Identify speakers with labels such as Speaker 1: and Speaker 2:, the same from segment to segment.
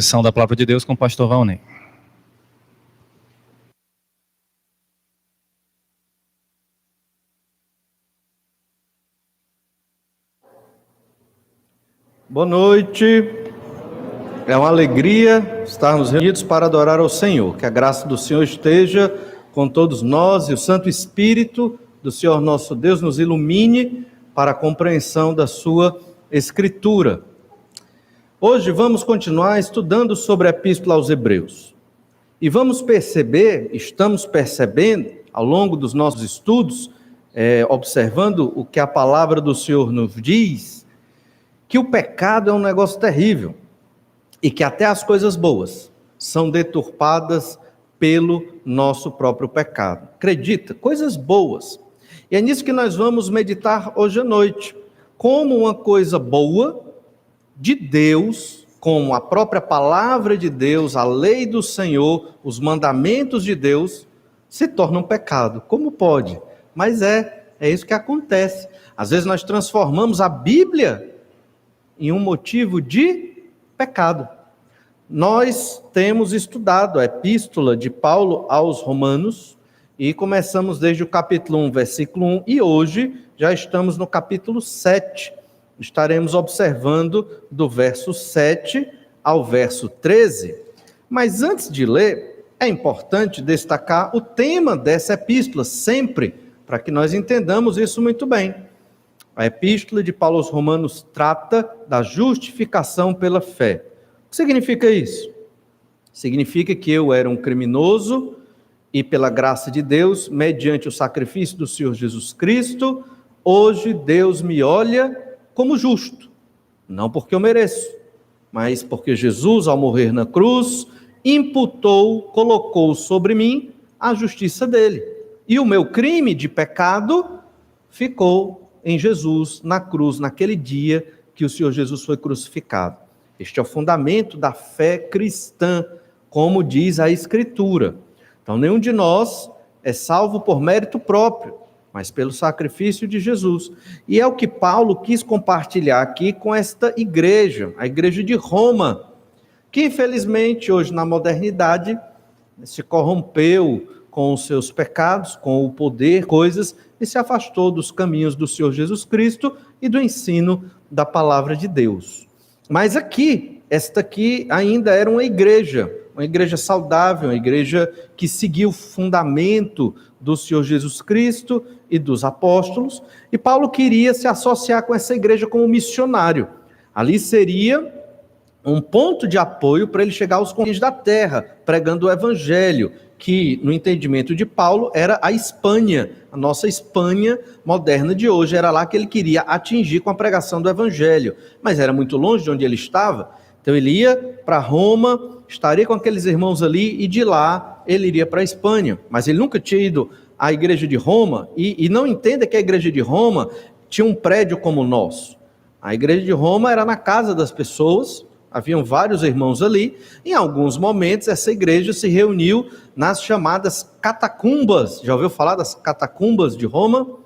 Speaker 1: Lição da Palavra de Deus com o pastor Valnei.
Speaker 2: Boa noite, é uma alegria estarmos reunidos para adorar ao Senhor. Que a graça do Senhor esteja com todos nós e o Santo Espírito do Senhor nosso Deus nos ilumine para a compreensão da sua Escritura. Hoje vamos continuar estudando sobre a Epístola aos Hebreus. E vamos perceber, estamos percebendo ao longo dos nossos estudos, observando o que a palavra do Senhor nos diz, que o pecado é um negócio terrível e que até as coisas boas são deturpadas pelo nosso próprio pecado. Acredita? Coisas boas. E é nisso que nós vamos meditar hoje à noite. Como uma coisa boa de Deus, como a própria palavra de Deus, a lei do Senhor, os mandamentos de Deus, se tornam pecado. Como pode? Mas é isso que acontece. Às vezes nós transformamos a Bíblia em um motivo de pecado. Nós temos estudado a epístola de Paulo aos Romanos e começamos desde o capítulo 1, versículo 1, e hoje já estamos no capítulo 7. Estaremos observando do verso 7 ao verso 13. Mas antes de ler, é importante destacar o tema dessa epístola, sempre, para que nós entendamos isso muito bem. A epístola de Paulo aos Romanos trata da justificação pela fé. O que significa isso? Significa que eu era um criminoso e pela graça de Deus, mediante o sacrifício do Senhor Jesus Cristo, hoje Deus me olha como justo, não porque eu mereço, mas porque Jesus, ao morrer na cruz, colocou sobre mim a justiça dele. E o meu crime de pecado ficou em Jesus, na cruz, naquele dia que o Senhor Jesus foi crucificado. Este é o fundamento da fé cristã, como diz a Escritura. Então, nenhum de nós é salvo por mérito próprio, mas pelo sacrifício de Jesus. E é o que Paulo quis compartilhar aqui com esta igreja, a igreja de Roma, que infelizmente hoje na modernidade se corrompeu com os seus pecados, com o poder, coisas, e se afastou dos caminhos do Senhor Jesus Cristo e do ensino da palavra de Deus. Mas esta aqui ainda era uma igreja saudável, uma igreja que seguia o fundamento do Senhor Jesus Cristo e dos apóstolos, e Paulo queria se associar com essa igreja como missionário. Ali seria um ponto de apoio para ele chegar aos confins da terra, pregando o evangelho, que no entendimento de Paulo era a Espanha, a nossa Espanha moderna de hoje, era lá que ele queria atingir com a pregação do evangelho, mas era muito longe de onde ele estava, então ele ia para Roma, estaria com aqueles irmãos ali, e de lá ele iria para a Espanha, mas ele nunca tinha ido à igreja de Roma, e não entenda que a igreja de Roma tinha um prédio como o nosso. A igreja de Roma era na casa das pessoas, haviam vários irmãos ali, em alguns momentos essa igreja se reuniu nas chamadas catacumbas. Já ouviu falar das catacumbas de Roma?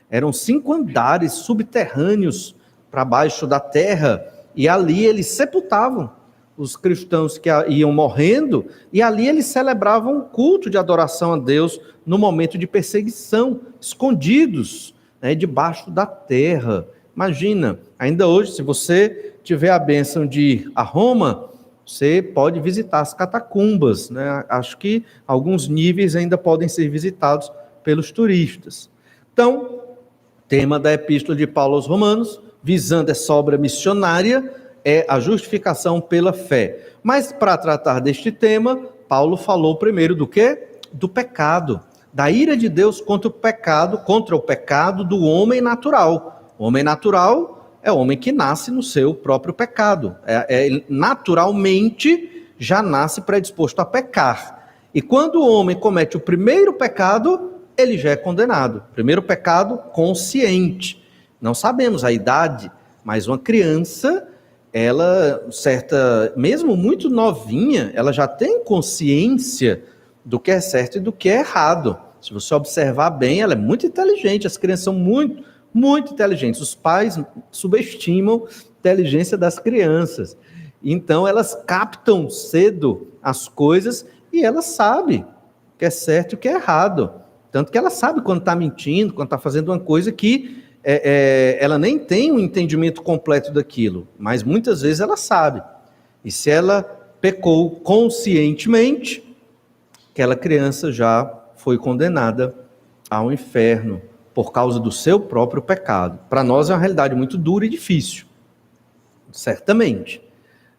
Speaker 2: Eram 5 andares subterrâneos para baixo da terra, e ali eles sepultavam os cristãos que iam morrendo, e ali eles celebravam um culto de adoração a Deus no momento de perseguição, escondidos, debaixo da terra. Imagina, ainda hoje, se você tiver a bênção de ir a Roma, você pode visitar as catacumbas, Acho que alguns níveis ainda podem ser visitados pelos turistas. Então, tema da Epístola de Paulo aos Romanos, visando essa obra missionária, é a justificação pela fé. Mas para tratar deste tema, Paulo falou primeiro do quê? Do pecado, da ira de Deus contra o pecado do homem natural. O homem natural é o homem que nasce no seu próprio pecado. Naturalmente já nasce predisposto a pecar. E quando o homem comete o primeiro pecado, ele já é condenado. Primeiro pecado consciente. Não sabemos a idade, mas uma criança, mesmo muito novinha, ela já tem consciência do que é certo e do que é errado. Se você observar bem, ela é muito inteligente, as crianças são muito, muito inteligentes. Os pais subestimam a inteligência das crianças. Então elas captam cedo as coisas e elas sabem o que é certo e o que é errado. Tanto que ela sabe quando está mentindo, quando está fazendo uma coisa que ela nem tem um entendimento completo daquilo, mas muitas vezes ela sabe. E se ela pecou conscientemente, aquela criança já foi condenada ao inferno por causa do seu próprio pecado. Para nós é uma realidade muito dura e difícil. Certamente.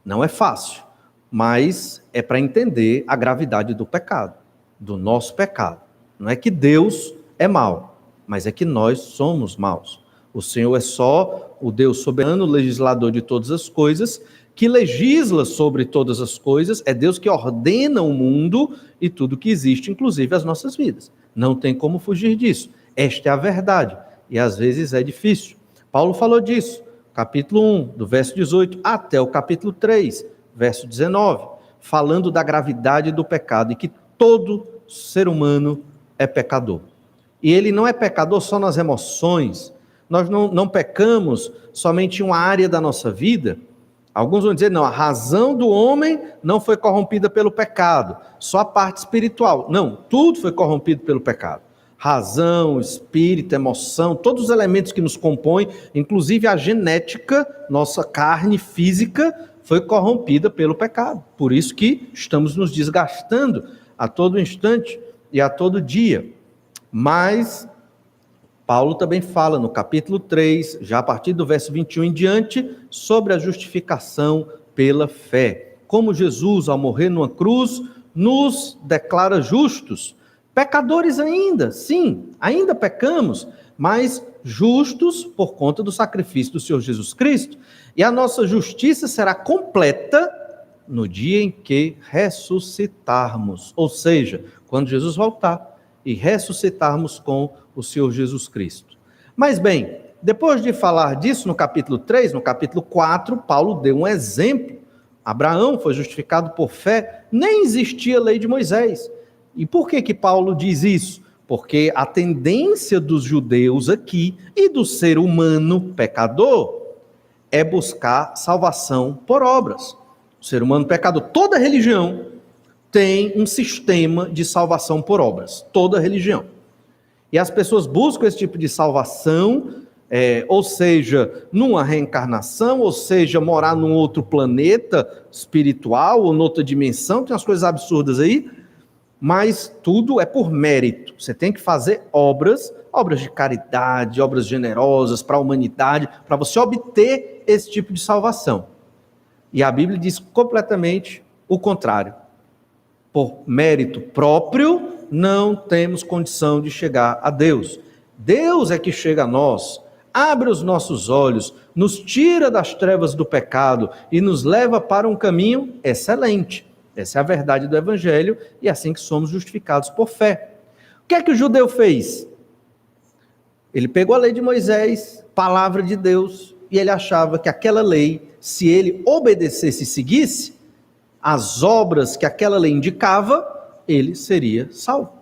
Speaker 2: Não é fácil, mas é para entender a gravidade do pecado, do nosso pecado. Não é que Deus é mau, mas é que nós somos maus. O Senhor é só o Deus soberano, legislador de todas as coisas, que legisla sobre todas as coisas, é Deus que ordena o mundo e tudo que existe, inclusive as nossas vidas. Não tem como fugir disso. Esta é a verdade, e às vezes é difícil. Paulo falou disso, capítulo 1, do verso 18, até o capítulo 3, verso 19, falando da gravidade do pecado, e que todo ser humano é pecador. E ele não é pecador só nas emoções, nós não pecamos somente em uma área da nossa vida. Alguns vão dizer, não, a razão do homem não foi corrompida pelo pecado, só a parte espiritual. Não, tudo foi corrompido pelo pecado. Razão, espírito, emoção, todos os elementos que nos compõem, inclusive a genética, nossa carne física, foi corrompida pelo pecado. Por isso que estamos nos desgastando a todo instante e a todo dia. Mas Paulo também fala no capítulo 3, já a partir do verso 21 em diante, sobre a justificação pela fé. Como Jesus, ao morrer numa cruz, nos declara justos. Pecadores ainda, sim, ainda pecamos, mas justos por conta do sacrifício do Senhor Jesus Cristo. E a nossa justiça será completa no dia em que ressuscitarmos, ou seja, quando Jesus voltar e ressuscitarmos com o Senhor Jesus Cristo. Mas bem, depois de falar disso no capítulo 3, no capítulo 4, Paulo deu um exemplo. Abraão foi justificado por fé, nem existia a lei de Moisés. E por que Paulo diz isso? Porque a tendência dos judeus aqui e do ser humano pecador é buscar salvação por obras. O ser humano pecador, toda religião tem um sistema de salvação por obras, toda religião. E as pessoas buscam esse tipo de salvação, ou seja, numa reencarnação, ou seja, morar num outro planeta espiritual, ou noutra dimensão, tem umas coisas absurdas aí, mas tudo é por mérito. Você tem que fazer obras de caridade, obras generosas para a humanidade, para você obter esse tipo de salvação. E a Bíblia diz completamente o contrário. Por mérito próprio, não temos condição de chegar a Deus. Deus é que chega a nós, abre os nossos olhos, nos tira das trevas do pecado e nos leva para um caminho excelente. Essa é a verdade do Evangelho e é assim que somos justificados por fé. O que é que o judeu fez? Ele pegou a lei de Moisés, palavra de Deus, e ele achava que aquela lei, se ele obedecesse e seguisse as obras que aquela lei indicava, ele seria salvo.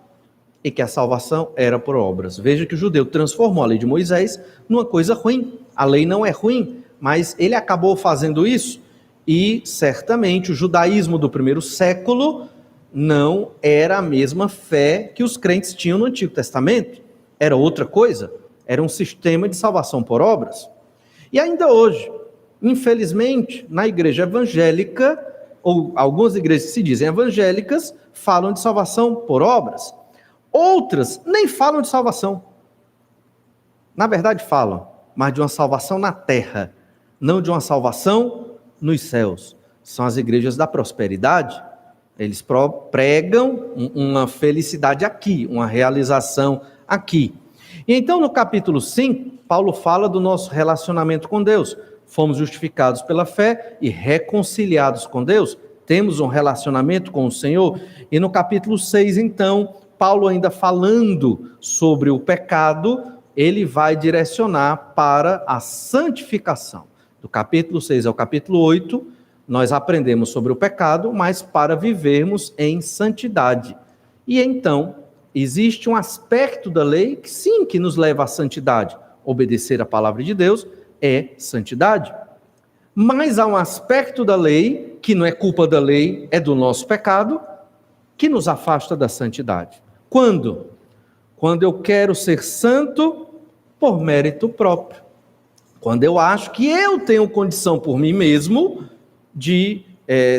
Speaker 2: E que a salvação era por obras. Veja que o judeu transformou a lei de Moisés numa coisa ruim. A lei não é ruim, mas ele acabou fazendo isso. E certamente o judaísmo do primeiro século não era a mesma fé que os crentes tinham no Antigo Testamento. Era outra coisa. Era um sistema de salvação por obras. E ainda hoje, infelizmente, na igreja evangélica, ou algumas igrejas que se dizem evangélicas, falam de salvação por obras. Outras nem falam de salvação. Na verdade falam, mas de uma salvação na terra, não de uma salvação nos céus. São as igrejas da prosperidade. Eles pregam uma felicidade aqui, uma realização aqui. E então no capítulo 5, Paulo fala do nosso relacionamento com Deus. Fomos justificados pela fé e reconciliados com Deus. Temos um relacionamento com o Senhor. E no capítulo 6, então, Paulo ainda falando sobre o pecado, ele vai direcionar para a santificação. Do capítulo 6 ao capítulo 8, nós aprendemos sobre o pecado, mas para vivermos em santidade. E então, existe um aspecto da lei que sim, que nos leva à santidade. Obedecer a palavra de Deus é santidade. Mas há um aspecto da lei, que não é culpa da lei, é do nosso pecado, que nos afasta da santidade. Quando? Quando eu quero ser santo por mérito próprio. Quando eu acho que eu tenho condição por mim mesmo de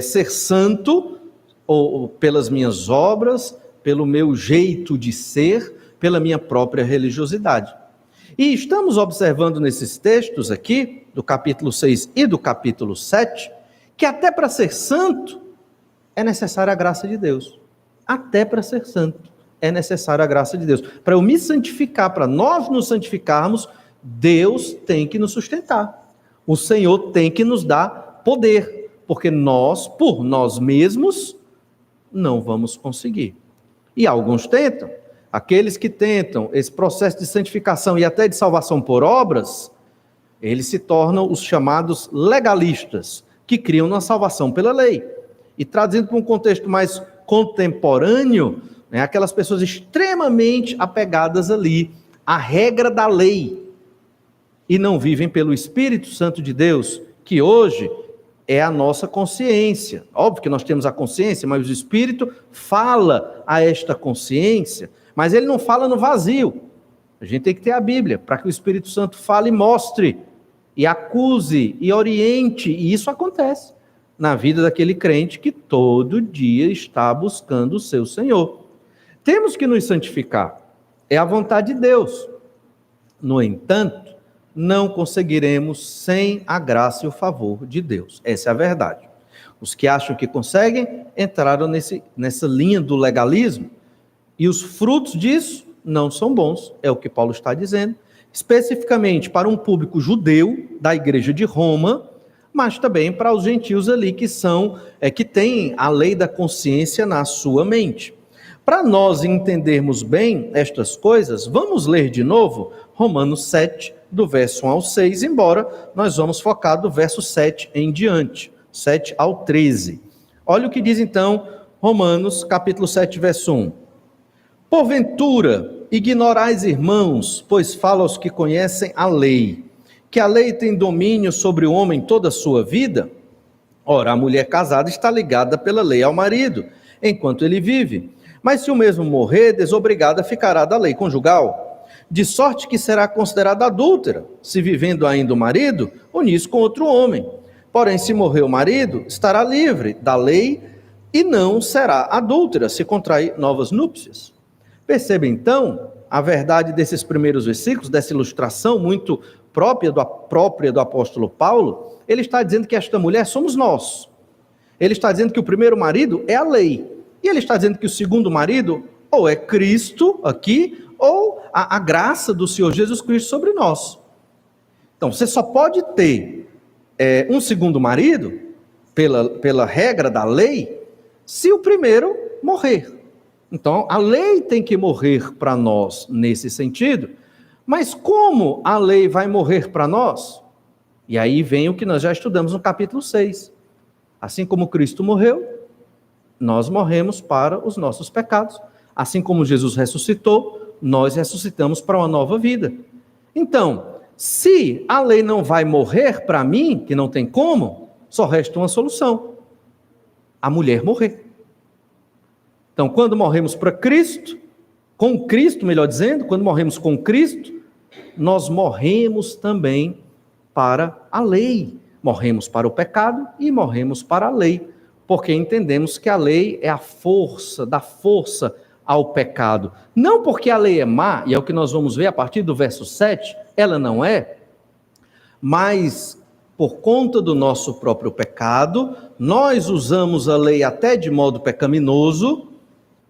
Speaker 2: ser santo, ou pelas minhas obras, pelo meu jeito de ser, pela minha própria religiosidade. E estamos observando nesses textos aqui, do capítulo 6 e do capítulo 7, que até para ser santo é necessária a graça de Deus. Até para ser santo é necessária a graça de Deus. Para eu me santificar, para nós nos santificarmos, Deus tem que nos sustentar. O Senhor tem que nos dar poder, porque nós, por nós mesmos, não vamos conseguir. E alguns tentam. Aqueles que tentam esse processo de santificação e até de salvação por obras, eles se tornam os chamados legalistas, que criam uma salvação pela lei. E traduzindo para um contexto mais contemporâneo, aquelas pessoas extremamente apegadas ali à regra da lei e não vivem pelo Espírito Santo de Deus, que hoje é a nossa consciência. Óbvio que nós temos a consciência, mas o Espírito fala a esta consciência, mas ele não fala no vazio. A gente tem que ter a Bíblia para que o Espírito Santo fale e mostre, e acuse, e oriente, e isso acontece na vida daquele crente que todo dia está buscando o seu Senhor. Temos que nos santificar, é a vontade de Deus. No entanto, não conseguiremos sem a graça e o favor de Deus. Essa é a verdade. Os que acham que conseguem entraram nessa linha do legalismo, e os frutos disso não são bons, é o que Paulo está dizendo, especificamente para um público judeu da igreja de Roma, mas também para os gentios ali que têm a lei da consciência na sua mente. Para nós entendermos bem estas coisas, vamos ler de novo Romanos 7, do verso 1 ao 6, embora nós vamos focar do verso 7 em diante, 7 ao 13. Olha o que diz então Romanos capítulo 7, verso 1. Porventura, ignorais, irmãos, pois falo aos que conhecem a lei, que a lei tem domínio sobre o homem toda a sua vida? Ora, a mulher casada está ligada pela lei ao marido, enquanto ele vive. Mas se o mesmo morrer, desobrigada ficará da lei conjugal, de sorte que será considerada adúltera, se vivendo ainda o marido, unir-se com outro homem. Porém, se morrer o marido, estará livre da lei e não será adúltera, se contrair novas núpcias. Perceba então a verdade desses primeiros versículos, dessa ilustração muito própria do apóstolo Paulo. Ele está dizendo que esta mulher somos nós. Ele está dizendo que o primeiro marido é a lei. E ele está dizendo que o segundo marido ou é Cristo aqui, ou a graça do Senhor Jesus Cristo sobre nós. Então, você só pode ter um segundo marido, pela regra da lei, se o primeiro morrer. Então, a lei tem que morrer para nós nesse sentido, mas como a lei vai morrer para nós? E aí vem o que nós já estudamos no capítulo 6. Assim como Cristo morreu, nós morremos para os nossos pecados. Assim como Jesus ressuscitou, nós ressuscitamos para uma nova vida. Então, se a lei não vai morrer para mim, que não tem como, só resta uma solução: a mulher morrer. Então, quando morremos para Cristo, com Cristo, melhor dizendo, quando morremos com Cristo, nós morremos também para a lei. Morremos para o pecado e morremos para a lei, porque entendemos que a lei é a força, dá força ao pecado. Não porque a lei é má, e é o que nós vamos ver a partir do verso 7, ela não é, mas por conta do nosso próprio pecado, nós usamos a lei até de modo pecaminoso,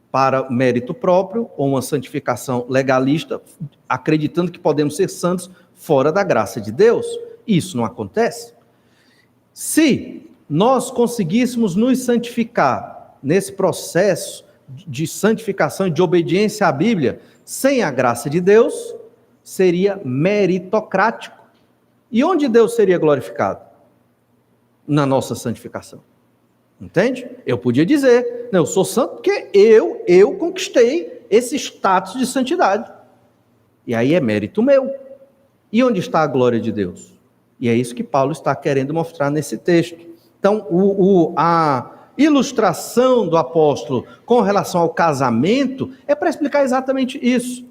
Speaker 2: para mérito próprio, ou uma santificação legalista, acreditando que podemos ser santos fora da graça de Deus. Isso não acontece. Se nós conseguíssemos nos santificar nesse processo de santificação, de obediência à Bíblia, sem a graça de Deus, seria meritocrático. E onde Deus seria glorificado? Na nossa santificação. Entende? Eu podia dizer, eu sou santo porque eu conquistei esse status de santidade. E aí é mérito meu. E onde está a glória de Deus? E é isso que Paulo está querendo mostrar nesse texto. Então, a ilustração do apóstolo com relação ao casamento é para explicar exatamente isso.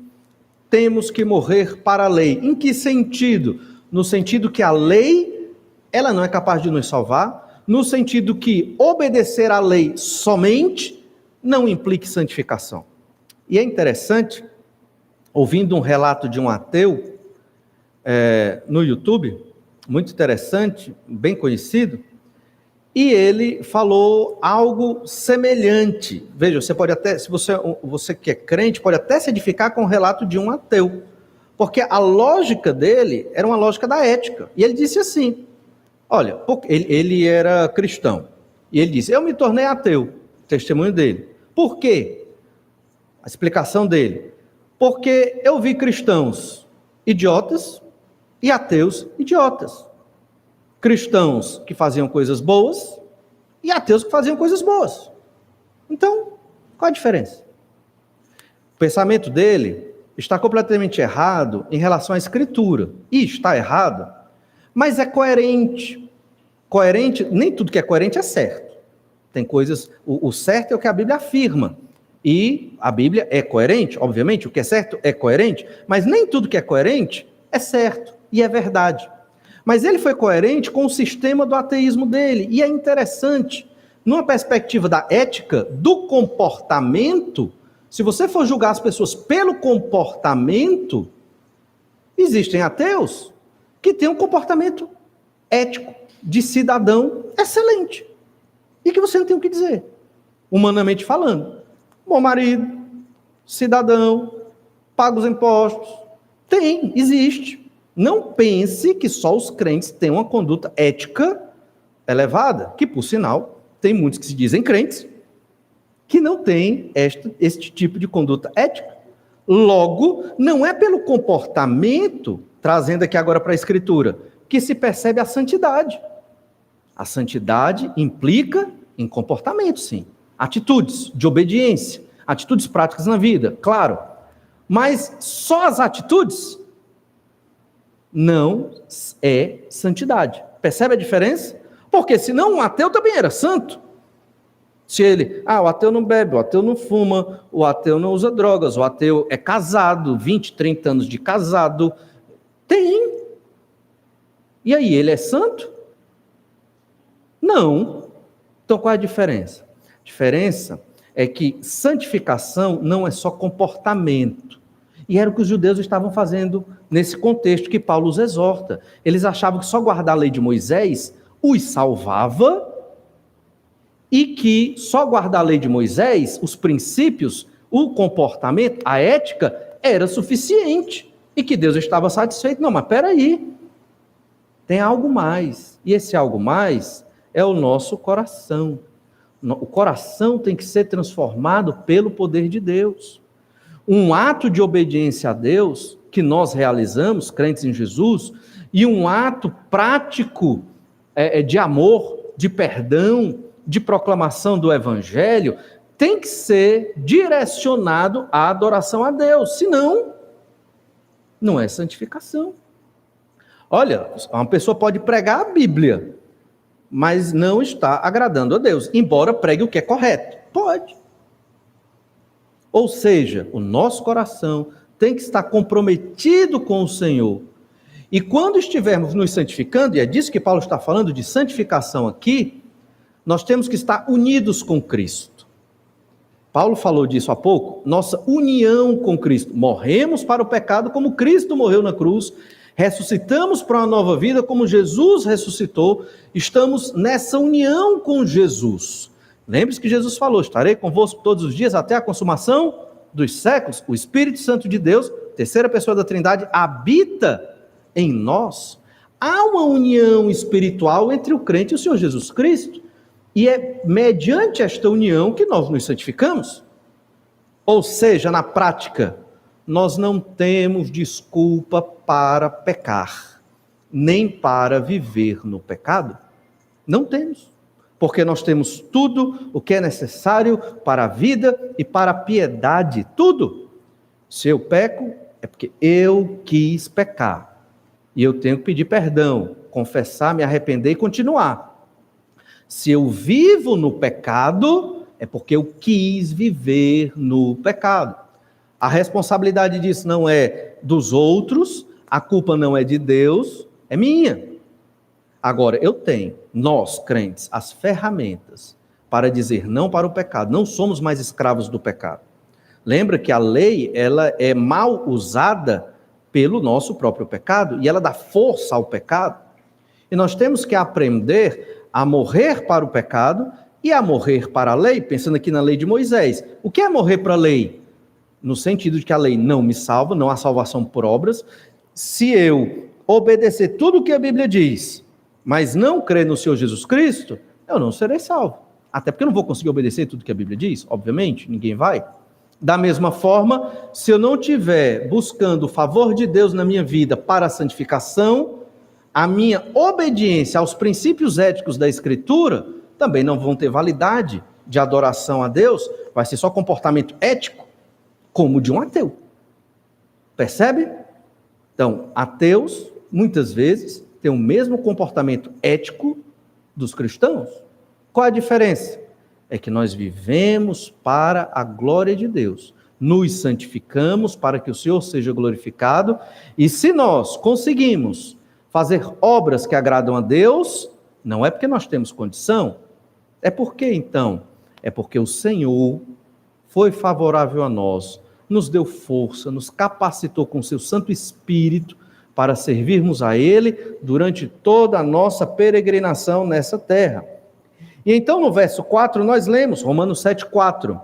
Speaker 2: Temos que morrer para a lei. Em que sentido? No sentido que a lei, ela não é capaz de nos salvar, no sentido que obedecer à lei somente não implica santificação. E é interessante, ouvindo um relato de um ateu no YouTube, muito interessante, bem conhecido, e ele falou algo semelhante. Veja, você pode até, se você que é crente, pode até se edificar com o relato de um ateu, porque a lógica dele era uma lógica da ética. E ele disse assim, olha, ele era cristão, e ele disse, eu me tornei ateu, testemunho dele. Por quê? A explicação dele, porque eu vi cristãos idiotas e ateus idiotas. Cristãos que faziam coisas boas e ateus que faziam coisas boas. Então, qual a diferença? O pensamento dele está completamente errado em relação à Escritura. E está errado, mas é coerente. Coerente, nem tudo que é coerente é certo. Tem coisas, o certo é o que a Bíblia afirma. E a Bíblia é coerente, obviamente, o que é certo é coerente, mas nem tudo que é coerente é certo e é verdade. Mas ele foi coerente com o sistema do ateísmo dele. E é interessante, numa perspectiva da ética, do comportamento, se você for julgar as pessoas pelo comportamento, existem ateus que têm um comportamento ético, de cidadão excelente. E que você não tem o que dizer, humanamente falando. Bom marido, cidadão, paga os impostos. Tem, existe. Não pense que só os crentes têm uma conduta ética elevada, que, por sinal, tem muitos que se dizem crentes, que não têm este tipo de conduta ética. Logo, não é pelo comportamento, trazendo aqui agora para a Escritura, que se percebe a santidade. A santidade implica em comportamento, sim. Atitudes de obediência, atitudes práticas na vida, claro. Mas só as atitudes não é santidade. Percebe a diferença? Porque senão um ateu também era santo. Se ele, o ateu não bebe, o ateu não fuma, o ateu não usa drogas, o ateu é casado, 20, 30 anos de casado, tem. E aí, ele é santo? Não. Então qual é a diferença? A diferença é que santificação não é só comportamento. E era o que os judeus estavam fazendo nesse contexto que Paulo os exorta. Eles achavam que só guardar a lei de Moisés os salvava e que só guardar a lei de Moisés, os princípios, o comportamento, a ética, era suficiente. E que Deus estava satisfeito. Não, mas peraí, tem algo mais. E esse algo mais é o nosso coração. O coração tem que ser transformado pelo poder de Deus. Um ato de obediência a Deus que nós realizamos, crentes em Jesus, e um ato prático de amor, de perdão, de proclamação do Evangelho, tem que ser direcionado à adoração a Deus, senão não é santificação. Olha, uma pessoa pode pregar a Bíblia, mas não está agradando a Deus, embora pregue o que é correto. Pode. Ou seja, o nosso coração tem que estar comprometido com o Senhor. E quando estivermos nos santificando, e é disso que Paulo está falando, de santificação aqui, nós temos que estar unidos com Cristo. Paulo falou disso há pouco, nossa união com Cristo. Morremos para o pecado como Cristo morreu na cruz, ressuscitamos para uma nova vida como Jesus ressuscitou, estamos nessa união com Jesus. Lembre-se que Jesus falou, estarei convosco todos os dias até a consumação dos séculos. O Espírito Santo de Deus, terceira pessoa da Trindade, habita em nós. Há uma união espiritual entre o crente e o Senhor Jesus Cristo. E é mediante esta união que nós nos santificamos. Ou seja, na prática, nós não temos desculpa para pecar, nem para viver no pecado. Não temos. Porque nós temos tudo o que é necessário para a vida e para a piedade, tudo. Se eu peco, é porque eu quis pecar. E eu tenho que pedir perdão, confessar, me arrepender e continuar. Se eu vivo no pecado, é porque eu quis viver no pecado. A responsabilidade disso não é dos outros, a culpa não é de Deus, é minha. Agora, nós crentes, as ferramentas para dizer não para o pecado. Não somos mais escravos do pecado. Lembra que a lei, ela é mal usada pelo nosso próprio pecado e ela dá força ao pecado. E nós temos que aprender a morrer para o pecado e a morrer para a lei, pensando aqui na lei de Moisés. O que é morrer para a lei? No sentido de que a lei não me salva, não há salvação por obras. Se eu obedecer tudo o que a Bíblia diz, mas não crer no Senhor Jesus Cristo, eu não serei salvo. Até porque eu não vou conseguir obedecer tudo o que a Bíblia diz, obviamente, ninguém vai. Da mesma forma, se eu não estiver buscando o favor de Deus na minha vida para a santificação, a minha obediência aos princípios éticos da Escritura também não vão ter validade de adoração a Deus, vai ser só comportamento ético, como o de um ateu. Percebe? Então, ateus, muitas vezes, têm o mesmo comportamento ético dos cristãos. Qual a diferença? É que nós vivemos para a glória de Deus, nos santificamos para que o Senhor seja glorificado, e se nós conseguimos fazer obras que agradam a Deus, não é porque nós temos condição, é porque então? É porque o Senhor foi favorável a nós, nos deu força, nos capacitou com seu Santo Espírito para servirmos a Ele durante toda a nossa peregrinação nessa terra. E então no verso 4 nós lemos, Romanos 7,4.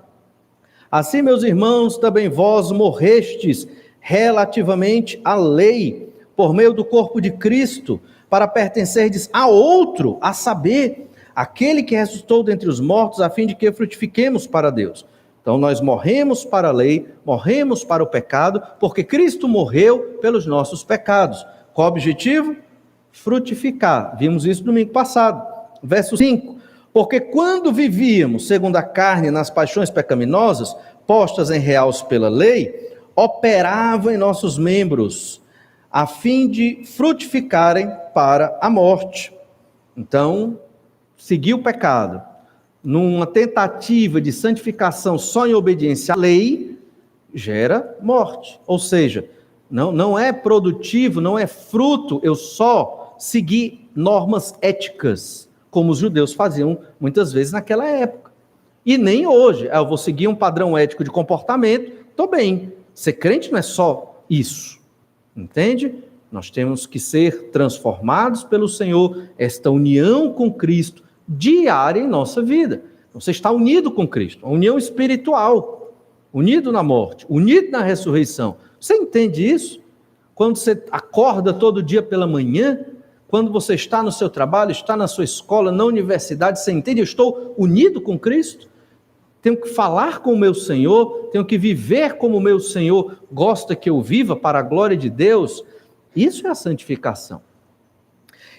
Speaker 2: Assim, meus irmãos, também vós morrestes relativamente à lei, por meio do corpo de Cristo, para pertencerdes a outro, a saber, aquele que ressuscitou dentre os mortos, a fim de que frutifiquemos para Deus. Então nós morremos para a lei, morremos para o pecado, porque Cristo morreu pelos nossos pecados. Qual o objetivo? Frutificar. Vimos isso domingo passado. Verso 5. Porque quando vivíamos segundo a carne nas paixões pecaminosas, postas em reals pela lei, operava em nossos membros, a fim de frutificarem para a morte. Então, seguir o pecado, numa tentativa de santificação só em obediência à lei, gera morte. Ou seja, não é produtivo, não é fruto eu só seguir normas éticas, como os judeus faziam muitas vezes naquela época. E nem hoje. Eu vou seguir um padrão ético de comportamento, estou bem. Ser crente não é só isso. Entende? Nós temos que ser transformados pelo Senhor, esta união com Cristo diária em nossa vida. Você está unido com Cristo, uma união espiritual, unido na morte, unido na ressurreição. Você entende isso? Quando você acorda todo dia pela manhã, quando você está no seu trabalho, está na sua escola, na universidade, você entende? Eu estou unido com Cristo, tenho que falar com o meu Senhor, tenho que viver como o meu Senhor gosta que eu viva para a glória de Deus. Isso é a santificação.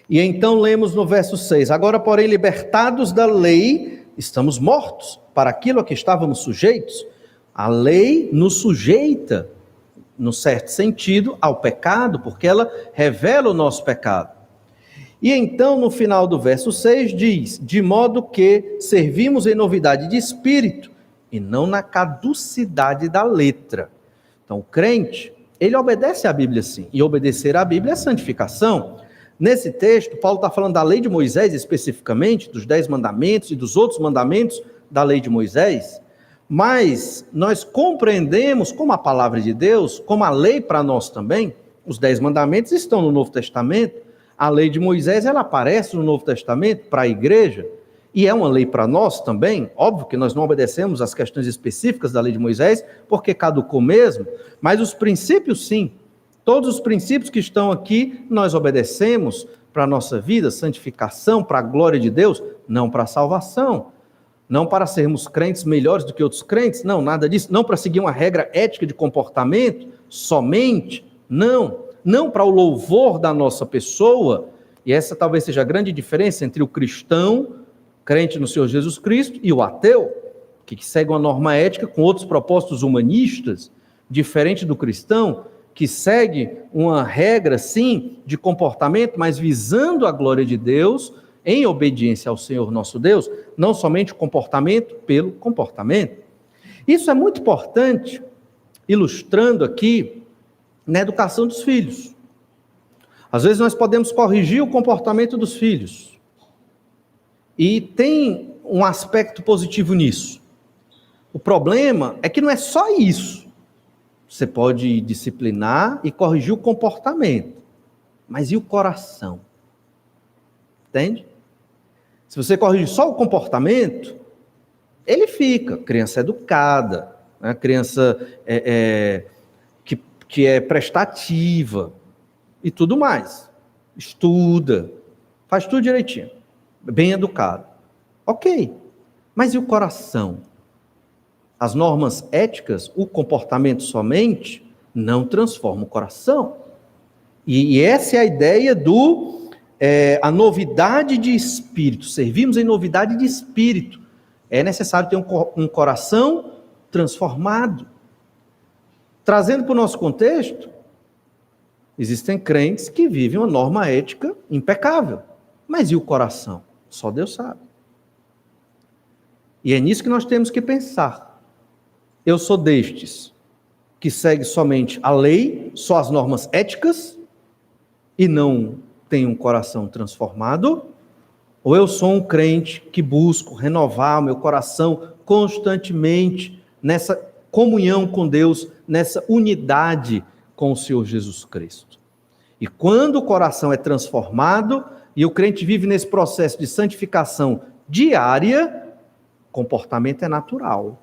Speaker 2: E então lemos no verso 6, agora porém libertados da lei, estamos mortos para aquilo a que estávamos sujeitos. A lei nos sujeita, no certo sentido, ao pecado, porque ela revela o nosso pecado. E então, no final do verso 6, diz, de modo que servimos em novidade de espírito, e não na caducidade da letra. Então, o crente, ele obedece à Bíblia sim, e obedecer à Bíblia é santificação. Nesse texto, Paulo está falando da lei de Moisés especificamente, dos 10 mandamentos e dos outros mandamentos da lei de Moisés, mas nós compreendemos como a palavra de Deus, como a lei para nós também, os 10 mandamentos estão no Novo Testamento, a lei de Moisés, ela aparece no Novo Testamento para a igreja, e é uma lei para nós também. Óbvio que nós não obedecemos às questões específicas da lei de Moisés, porque caducou mesmo, mas os princípios sim. Todos os princípios que estão aqui, nós obedecemos para a nossa vida, santificação, para a glória de Deus, não para a salvação, não para sermos crentes melhores do que outros crentes, não, nada disso, não para seguir uma regra ética de comportamento, somente, não para o louvor da nossa pessoa, e essa talvez seja a grande diferença entre o cristão, crente no Senhor Jesus Cristo, e o ateu, que segue uma norma ética com outros propósitos humanistas, diferente do cristão, que segue uma regra, sim, de comportamento, mas visando a glória de Deus, em obediência ao Senhor nosso Deus, não somente o comportamento pelo comportamento. Isso é muito importante, ilustrando aqui na educação dos filhos. Às vezes nós podemos corrigir o comportamento dos filhos. E tem um aspecto positivo nisso. O problema é que não é só isso. Você pode disciplinar e corrigir o comportamento. Mas e o coração? Entende? Se você corrigir só o comportamento, ele fica. Criança educada, né? Criança que é prestativa e tudo mais. Estuda, faz tudo direitinho. Bem educado. Ok. Mas e o coração? As normas éticas, o comportamento somente, não transforma o coração. E essa é a ideia a novidade de espírito. Servimos em novidade de espírito. É necessário ter um coração transformado. Trazendo para o nosso contexto, existem crentes que vivem uma norma ética impecável. Mas e o coração? Só Deus sabe. E é nisso que nós temos que pensar. Eu sou destes que segue somente a lei, só as normas éticas, e não tem um coração transformado? Ou eu sou um crente que busco renovar o meu coração constantemente nessa comunhão com Deus, nessa unidade com o Senhor Jesus Cristo? E quando o coração é transformado e o crente vive nesse processo de santificação diária, comportamento é natural.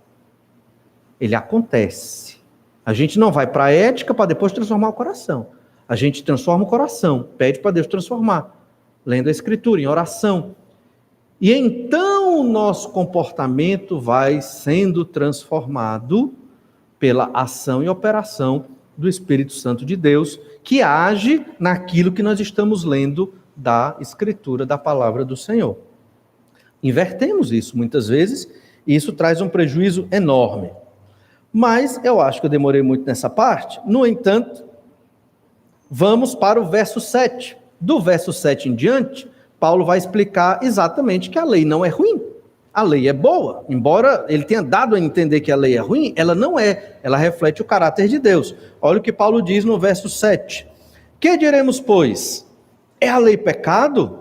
Speaker 2: Ele acontece. A gente não vai para a ética para depois transformar o coração. A gente transforma o coração, pede para Deus transformar, lendo a Escritura, em oração. E então o nosso comportamento vai sendo transformado pela ação e operação do Espírito Santo de Deus, que age naquilo que nós estamos lendo da Escritura, da palavra do Senhor. Invertemos isso muitas vezes, e isso traz um prejuízo enorme. Mas eu acho que eu demorei muito nessa parte. No entanto, vamos para o verso 7. Do verso 7 em diante, Paulo vai explicar exatamente que a lei não é ruim. A lei é boa. Embora ele tenha dado a entender que a lei é ruim, ela não é. Ela reflete o caráter de Deus. Olha o que Paulo diz no verso 7. Que diremos, pois? É a lei pecado?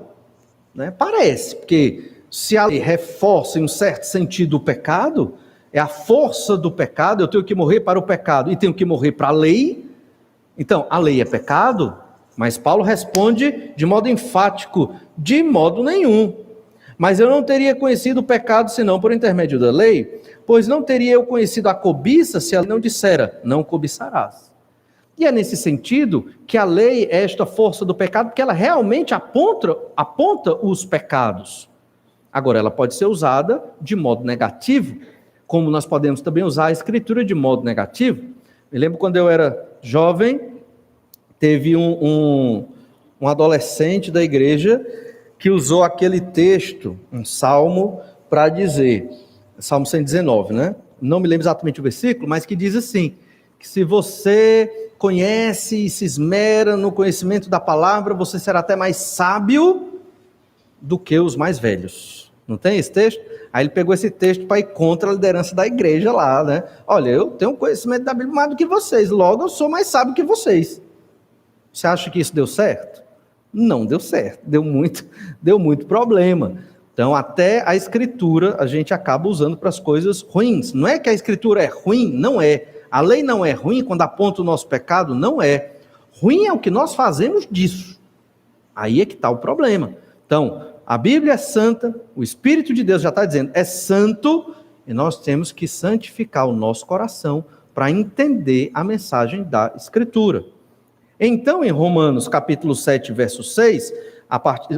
Speaker 2: Né? Parece, porque se a lei reforça em um certo sentido o pecado, é a força do pecado, eu tenho que morrer para o pecado e tenho que morrer para a lei. Então, a lei é pecado? Mas Paulo responde de modo enfático, de modo nenhum. Mas eu não teria conhecido o pecado senão por intermédio da lei, pois não teria eu conhecido a cobiça se a lei não dissera, não cobiçarás. E é nesse sentido que a lei é esta força do pecado, porque ela realmente aponta os pecados. Agora, ela pode ser usada de modo negativo, como nós podemos também usar a Escritura de modo negativo. Me lembro quando eu era jovem, teve um adolescente da igreja que usou aquele texto, um salmo, para dizer, Salmo 119, né? Não me lembro exatamente o versículo, mas que diz assim, que se você conhece e se esmera no conhecimento da palavra, você será até mais sábio do que os mais velhos. Não tem esse texto? Aí ele pegou esse texto para ir contra a liderança da igreja lá, né? Olha, eu tenho conhecimento da Bíblia mais do que vocês, logo eu sou mais sábio que vocês. Você acha que isso deu certo? Não deu certo, deu muito problema. Então, até a Escritura a gente acaba usando para as coisas ruins. Não é que a Escritura é ruim, não é. A lei não é ruim quando aponta o nosso pecado, não é. Ruim é o que nós fazemos disso. Aí é que está o problema. Então, a Bíblia é santa, o Espírito de Deus já está dizendo, é santo, e nós temos que santificar o nosso coração para entender a mensagem da Escritura. Então, em Romanos capítulo 7, verso 6,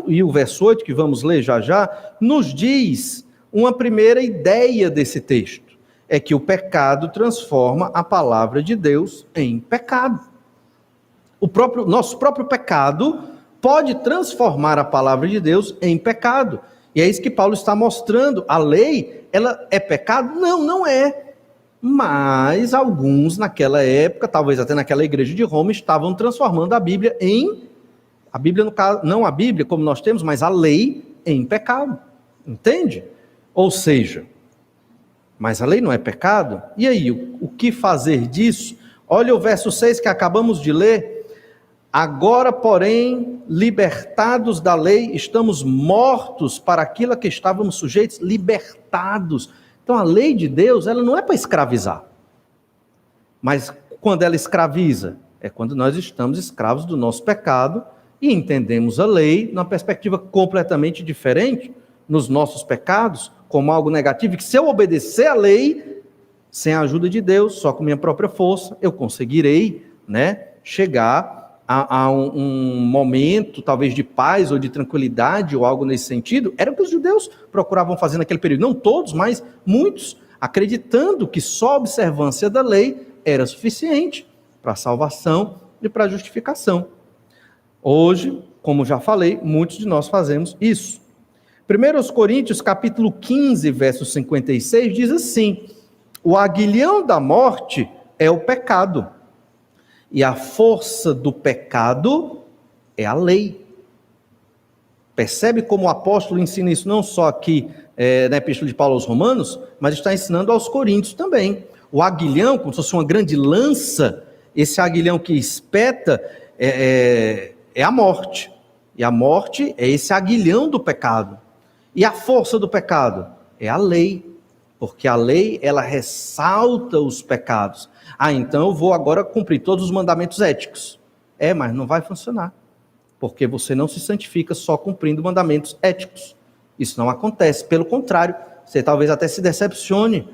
Speaker 2: e o verso 8, que vamos ler já, nos diz uma primeira ideia desse texto. É que o pecado transforma a palavra de Deus em pecado. Nosso próprio pecado pode transformar a palavra de Deus em pecado. E é isso que Paulo está mostrando. A lei, ela é pecado? Não, não é. Mas alguns naquela época, talvez até naquela igreja de Roma, estavam transformando a Bíblia no caso, não a Bíblia como nós temos, mas a lei em pecado. Entende? Ou seja, mas a lei não é pecado? E aí, o que fazer disso? Olha o verso 6 que acabamos de ler. Agora, porém, libertados da lei, estamos mortos para aquilo a que estávamos sujeitos, libertados. Então, a lei de Deus, ela não é para escravizar. Mas quando ela escraviza, é quando nós estamos escravos do nosso pecado e entendemos a lei numa perspectiva completamente diferente, nos nossos pecados, como algo negativo, que se eu obedecer à lei, sem a ajuda de Deus, só com minha própria força, eu conseguirei, chegar a um momento, talvez de paz ou de tranquilidade, ou algo nesse sentido. Era o que os judeus procuravam fazer naquele período. Não todos, mas muitos, acreditando que só a observância da lei era suficiente para a salvação e para a justificação. Hoje, como já falei, muitos de nós fazemos isso. 1 Coríntios, capítulo 15, verso 56, diz assim: o aguilhão da morte é o pecado, e a força do pecado é a lei. Percebe como o apóstolo ensina isso não só aqui na Epístola de Paulo aos Romanos, mas está ensinando aos Coríntios também. O aguilhão, como se fosse uma grande lança, esse aguilhão que espeta é a morte. E a morte é esse aguilhão do pecado. E a força do pecado é a lei. Porque a lei, ela ressalta os pecados. Então eu vou agora cumprir todos os mandamentos éticos. Mas não vai funcionar. Porque você não se santifica só cumprindo mandamentos éticos. Isso não acontece. Pelo contrário, você talvez até se decepcione.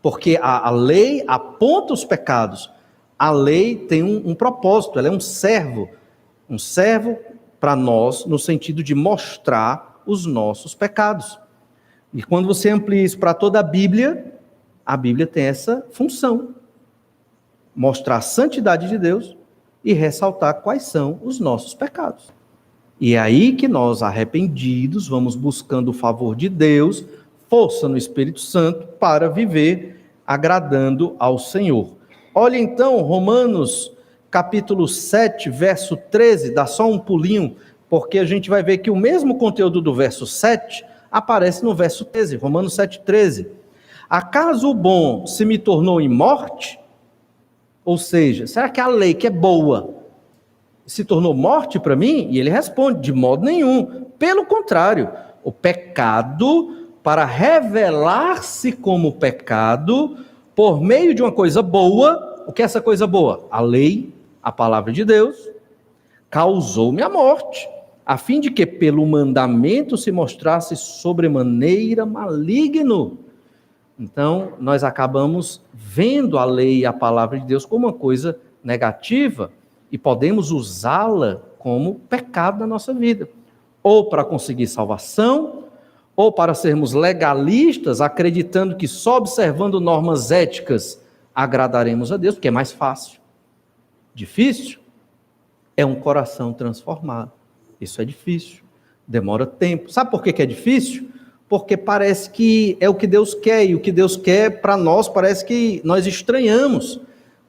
Speaker 2: Porque a lei aponta os pecados. A lei tem um propósito, ela é um servo. Um servo para nós, no sentido de mostrar os nossos pecados. E quando você amplia isso para toda a Bíblia tem essa função. Mostrar a santidade de Deus e ressaltar quais são os nossos pecados. E é aí que nós, arrependidos, vamos buscando o favor de Deus, força no Espírito Santo, para viver agradando ao Senhor. Olha então, Romanos, capítulo 7, verso 13, dá só um pulinho, porque a gente vai ver que o mesmo conteúdo do verso 7 aparece no verso 13, Romanos 7, 13. Acaso o bom se me tornou em morte? Ou seja, será que a lei que é boa se tornou morte para mim? E ele responde, de modo nenhum. Pelo contrário, o pecado, para revelar-se como pecado, por meio de uma coisa boa, o que é essa coisa boa? A lei, a palavra de Deus, causou-me a morte, a fim de que pelo mandamento se mostrasse sobremaneira maligno. Então, nós acabamos vendo a lei e a palavra de Deus como uma coisa negativa e podemos usá-la como pecado na nossa vida, ou para conseguir salvação, ou para sermos legalistas, acreditando que só observando normas éticas agradaremos a Deus, porque é mais fácil. Difícil é um coração transformado. Isso é difícil, demora tempo. Sabe por que é difícil? Porque parece que é o que Deus quer, e o que Deus quer para nós parece que nós estranhamos.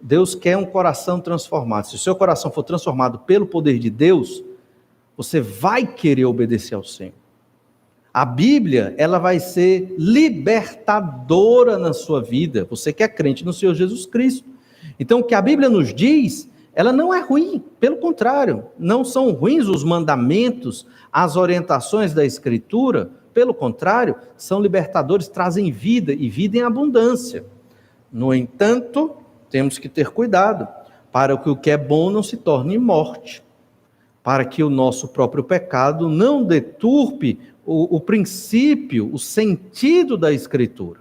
Speaker 2: Deus quer um coração transformado. Se o seu coração for transformado pelo poder de Deus, você vai querer obedecer ao Senhor. A Bíblia, ela vai ser libertadora na sua vida, você que é crente no Senhor Jesus Cristo. Então, o que a Bíblia nos diz, ela não é ruim, pelo contrário, não são ruins os mandamentos, as orientações da Escritura, pelo contrário, são libertadores, trazem vida e vida em abundância. No entanto, temos que ter cuidado para que o que é bom não se torne morte, para que o nosso próprio pecado não deturpe o princípio, o sentido da Escritura.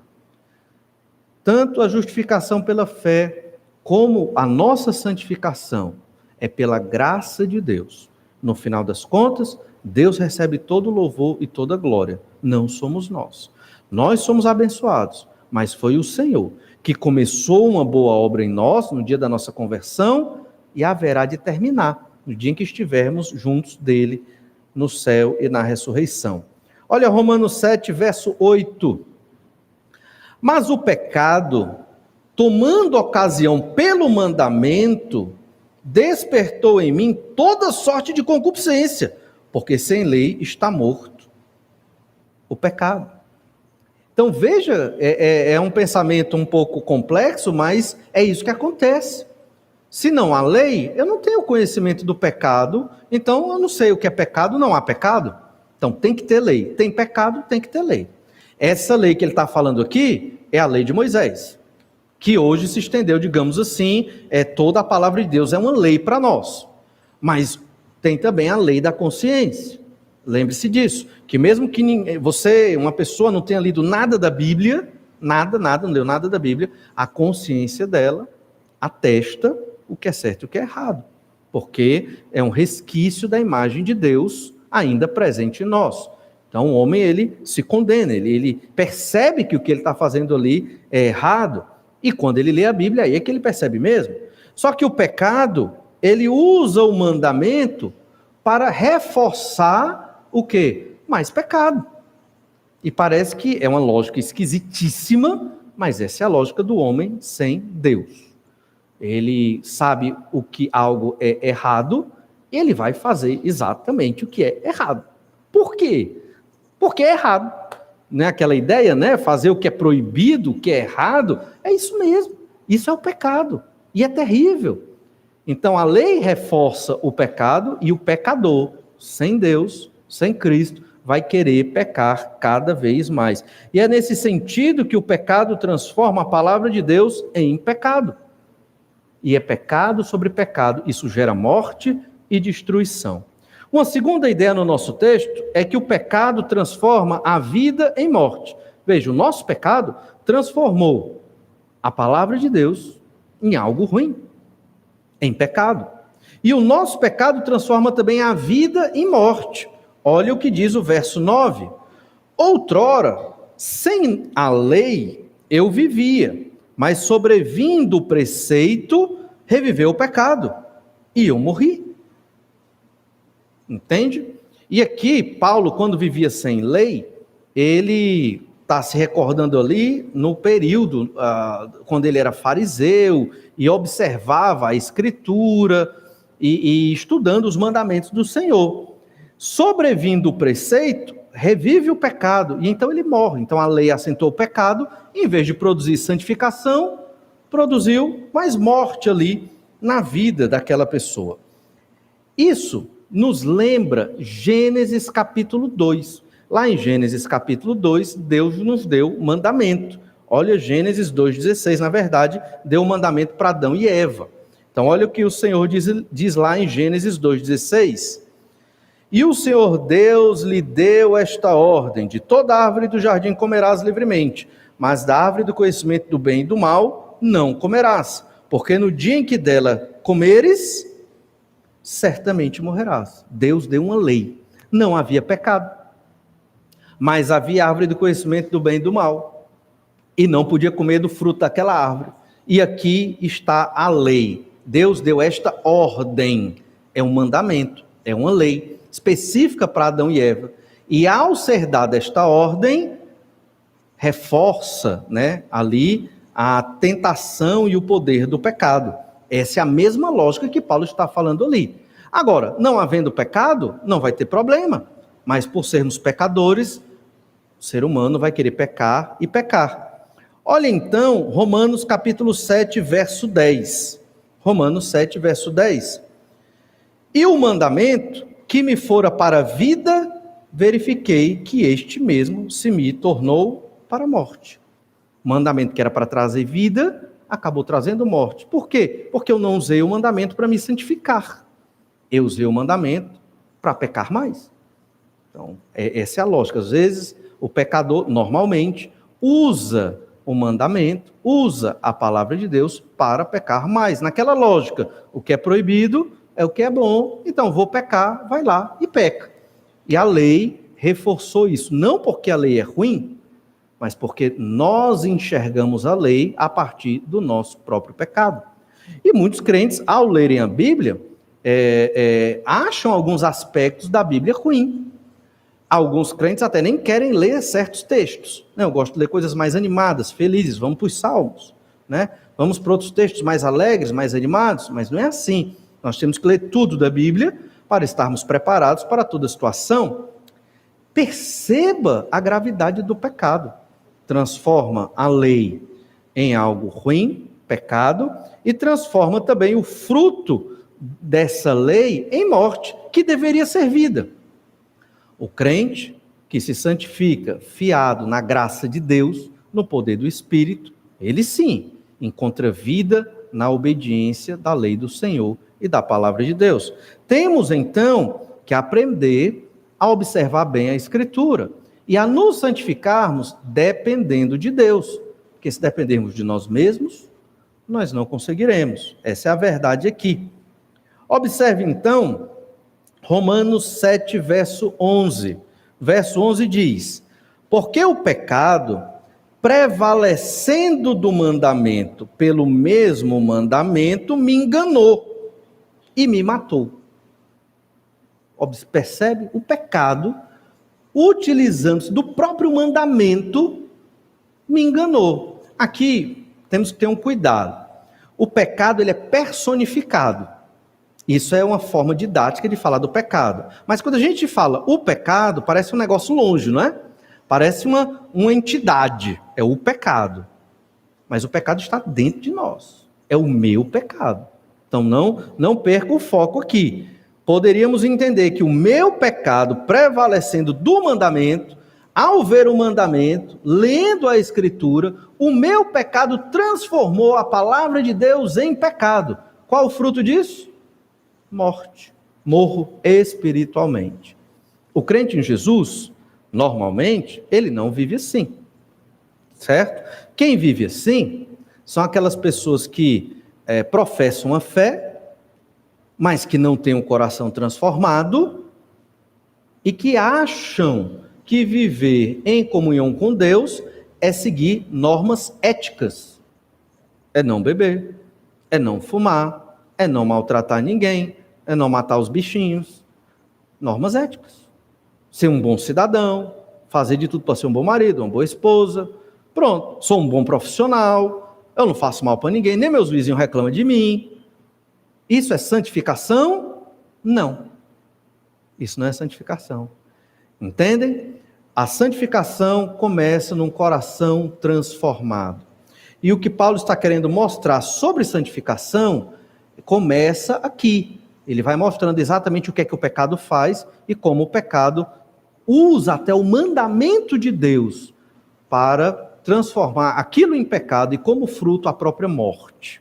Speaker 2: Tanto a justificação pela fé, como a nossa santificação, é pela graça de Deus. No final das contas, Deus recebe todo o louvor e toda a glória, não somos nós. Nós somos abençoados, mas foi o Senhor que começou uma boa obra em nós, no dia da nossa conversão, e haverá de terminar, no dia em que estivermos juntos dele, no céu e na ressurreição. Olha Romanos 7, verso 8. Mas o pecado tomando ocasião pelo mandamento, despertou em mim toda sorte de concupiscência, porque sem lei está morto o pecado. Então veja, é um pensamento um pouco complexo, mas é isso que acontece. Se não há lei, eu não tenho conhecimento do pecado, então eu não sei o que é pecado, não há pecado. Então tem que ter lei. Tem pecado, tem que ter lei. Essa lei que ele está falando aqui é a lei de Moisés, que hoje se estendeu, digamos assim, toda a palavra de Deus é uma lei para nós. Mas tem também a lei da consciência. Lembre-se disso, que mesmo que você, uma pessoa, não tenha lido nada da Bíblia, nada, não leu nada da Bíblia, a consciência dela atesta o que é certo e o que é errado, porque é um resquício da imagem de Deus ainda presente em nós. Então o homem, ele se condena, ele percebe que o que ele está fazendo ali é errado, e quando ele lê a Bíblia, aí é que ele percebe mesmo. Só que o pecado, ele usa o mandamento para reforçar o quê? Mais pecado. E parece que é uma lógica esquisitíssima, mas essa é a lógica do homem sem Deus. Ele sabe o que algo é errado, e ele vai fazer exatamente o que é errado. Por quê? Porque é errado. Não é aquela ideia, né? Fazer o que é proibido, o que é errado, é isso mesmo. Isso é o pecado. E é terrível. Então a lei reforça o pecado e o pecador, sem Deus, sem Cristo, vai querer pecar cada vez mais. E é nesse sentido que o pecado transforma a palavra de Deus em pecado. E é pecado sobre pecado. Isso gera morte e destruição. Uma segunda ideia no nosso texto é que o pecado transforma a vida em morte. Veja, o nosso pecado transformou a palavra de Deus em algo ruim, em pecado. E o nosso pecado transforma também a vida em morte. Olha o que diz o verso 9. Outrora, sem a lei, eu vivia, mas sobrevindo o preceito, reviveu o pecado, e eu morri. Entende? E aqui, Paulo, quando vivia sem lei, ele está se recordando ali no período, quando ele era fariseu, e observava a Escritura, e estudando os mandamentos do Senhor. Sobrevindo o preceito, revive o pecado, e então ele morre. Então a lei assentou o pecado, e em vez de produzir santificação, produziu mais morte ali na vida daquela pessoa. Isso nos lembra Gênesis capítulo 2. Lá em Gênesis capítulo 2, Deus nos deu mandamento. Olha, Gênesis 2,16, na verdade, deu o mandamento para Adão e Eva. Então olha o que o Senhor diz lá em Gênesis 2,16. E o Senhor Deus lhe deu esta ordem: de toda árvore do jardim comerás livremente, mas da árvore do conhecimento do bem e do mal não comerás, porque no dia em que dela comeres, certamente morrerás. Deus deu uma lei. Não havia pecado, mas havia a árvore do conhecimento do bem e do mal, e não podia comer do fruto daquela árvore. E aqui está a lei. Deus deu esta ordem. É um mandamento, é uma lei específica para Adão e Eva. E ao ser dada esta ordem, reforça, né, ali a tentação e o poder do pecado. Essa é a mesma lógica que Paulo está falando ali. Agora, não havendo pecado, não vai ter problema. Mas por sermos pecadores, o ser humano vai querer pecar e pecar. Olha então, Romanos capítulo 7, verso 10. Romanos 7, verso 10. E o mandamento que me fora para a vida, verifiquei que este mesmo se me tornou para a morte. O mandamento que era para trazer vida, acabou trazendo morte. Por quê? Porque eu não usei o mandamento para me santificar. Eu usei o mandamento para pecar mais. Então, essa é a lógica. Às vezes, o pecador, normalmente, usa o mandamento, usa a palavra de Deus para pecar mais. Naquela lógica, o que é proibido é o que é bom, então vou pecar, vai lá e peca. E a lei reforçou isso, não porque a lei é ruim, mas porque nós enxergamos a lei a partir do nosso próprio pecado. E muitos crentes, ao lerem a Bíblia, acham alguns aspectos da Bíblia ruim. Alguns crentes até nem querem ler certos textos. Eu gosto de ler coisas mais animadas, felizes, vamos para os Salmos. né? Vamos para outros textos mais alegres, mais animados, mas não é assim. Nós temos que ler tudo da Bíblia para estarmos preparados para toda situação. Perceba a gravidade do pecado. Transforma a lei em algo ruim, pecado, e transforma também o fruto dessa lei em morte, que deveria ser vida. O crente que se santifica, fiado na graça de Deus, no poder do Espírito, ele sim encontra vida na obediência da lei do Senhor e da palavra de Deus. Temos então que aprender a observar bem a Escritura e a nos santificarmos dependendo de Deus, porque se dependermos de nós mesmos, nós não conseguiremos. Essa é a verdade aqui. Observe então Romanos 7, verso 11. Verso 11 diz: porque o pecado, prevalecendo do mandamento pelo mesmo mandamento, me enganou e me matou. Percebe? O pecado, utilizando-se do próprio mandamento, me enganou. Aqui temos que ter um cuidado. O pecado, ele é personificado. Isso é uma forma didática de falar do pecado. Mas quando a gente fala o pecado, parece um negócio longe, não é? Parece uma entidade. É o pecado. Mas o pecado está dentro de nós. É o meu pecado. Então não perca o foco aqui. Poderíamos entender que o meu pecado, prevalecendo do mandamento, ao ver o mandamento, lendo a Escritura, o meu pecado transformou a palavra de Deus em pecado. Qual o fruto disso? Morte. Morro espiritualmente. O crente em Jesus, normalmente, ele não vive assim. Certo? Quem vive assim são aquelas pessoas que professam a fé, mas que não têm um coração transformado e que acham que viver em comunhão com Deus é seguir normas éticas. É não beber, é não fumar, é não maltratar ninguém, é não matar os bichinhos. Normas éticas. Ser um bom cidadão, fazer de tudo para ser um bom marido, uma boa esposa. Pronto, sou um bom profissional, eu não faço mal para ninguém, nem meus vizinhos reclamam de mim. Isso é santificação? Não. Isso não é santificação. Entendem? A santificação começa num coração transformado. E o que Paulo está querendo mostrar sobre santificação começa aqui. Ele vai mostrando exatamente o que é que o pecado faz e como o pecado usa até o mandamento de Deus para transformar aquilo em pecado e como fruto a própria morte.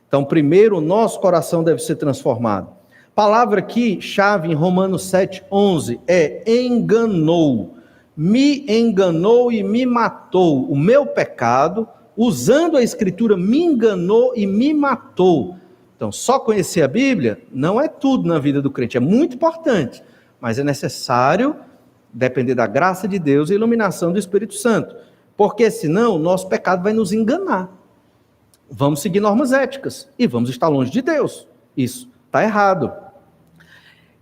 Speaker 2: Então, primeiro, o nosso coração deve ser transformado. Palavra aqui, chave em Romanos 7:11, é enganou. Me enganou e me matou. O meu pecado, usando a Escritura, me enganou e me matou. Então, só conhecer a Bíblia não é tudo na vida do crente, é muito importante, mas é necessário depender da graça de Deus e iluminação do Espírito Santo, porque senão o nosso pecado vai nos enganar. Vamos seguir normas éticas e vamos estar longe de Deus. Isso está errado.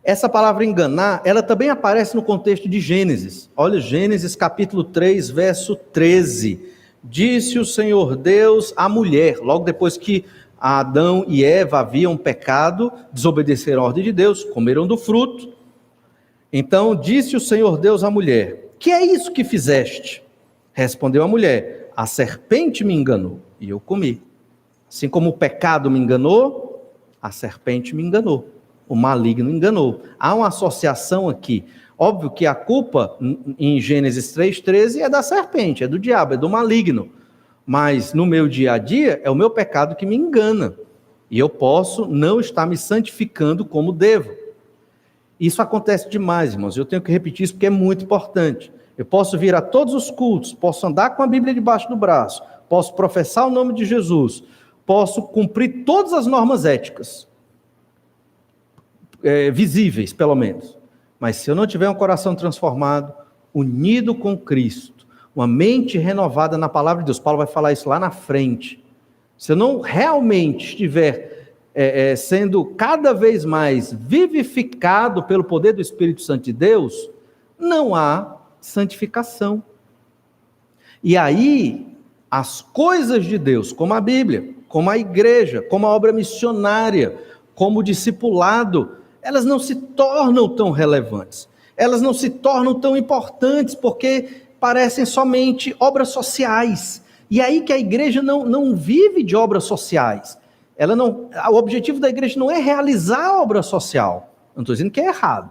Speaker 2: Essa palavra enganar, ela também aparece no contexto de Gênesis. Olha, Gênesis capítulo 3, verso 13. Disse o Senhor Deus à mulher, logo depois que Adão e Eva haviam pecado, desobedeceram a ordem de Deus, comeram do fruto. Então disse o Senhor Deus à mulher: que é isso que fizeste? Respondeu a mulher: a serpente me enganou e eu comi. Assim como o pecado me enganou, a serpente me enganou, o maligno enganou. Há uma associação aqui. Óbvio que a culpa em Gênesis 3:13 é da serpente, é do diabo, é do maligno. Mas no meu dia a dia é o meu pecado que me engana. E eu posso não estar me santificando como devo. Isso acontece demais, irmãos. Eu tenho que repetir isso porque é muito importante. Eu posso vir a todos os cultos, posso andar com a Bíblia debaixo do braço, posso professar o nome de Jesus, posso cumprir todas as normas éticas, visíveis pelo menos, mas se eu não tiver um coração transformado, unido com Cristo, uma mente renovada na palavra de Deus, Paulo vai falar isso lá na frente, se eu não realmente estiver sendo cada vez mais vivificado pelo poder do Espírito Santo de Deus, não há santificação. E aí as coisas de Deus, como a Bíblia, como a igreja, como a obra missionária, como o discipulado, elas não se tornam tão relevantes, elas não se tornam tão importantes, porque parecem somente obras sociais. E aí que a igreja não vive de obras sociais. O objetivo da igreja não é realizar a obra social. Não estou dizendo que é errado.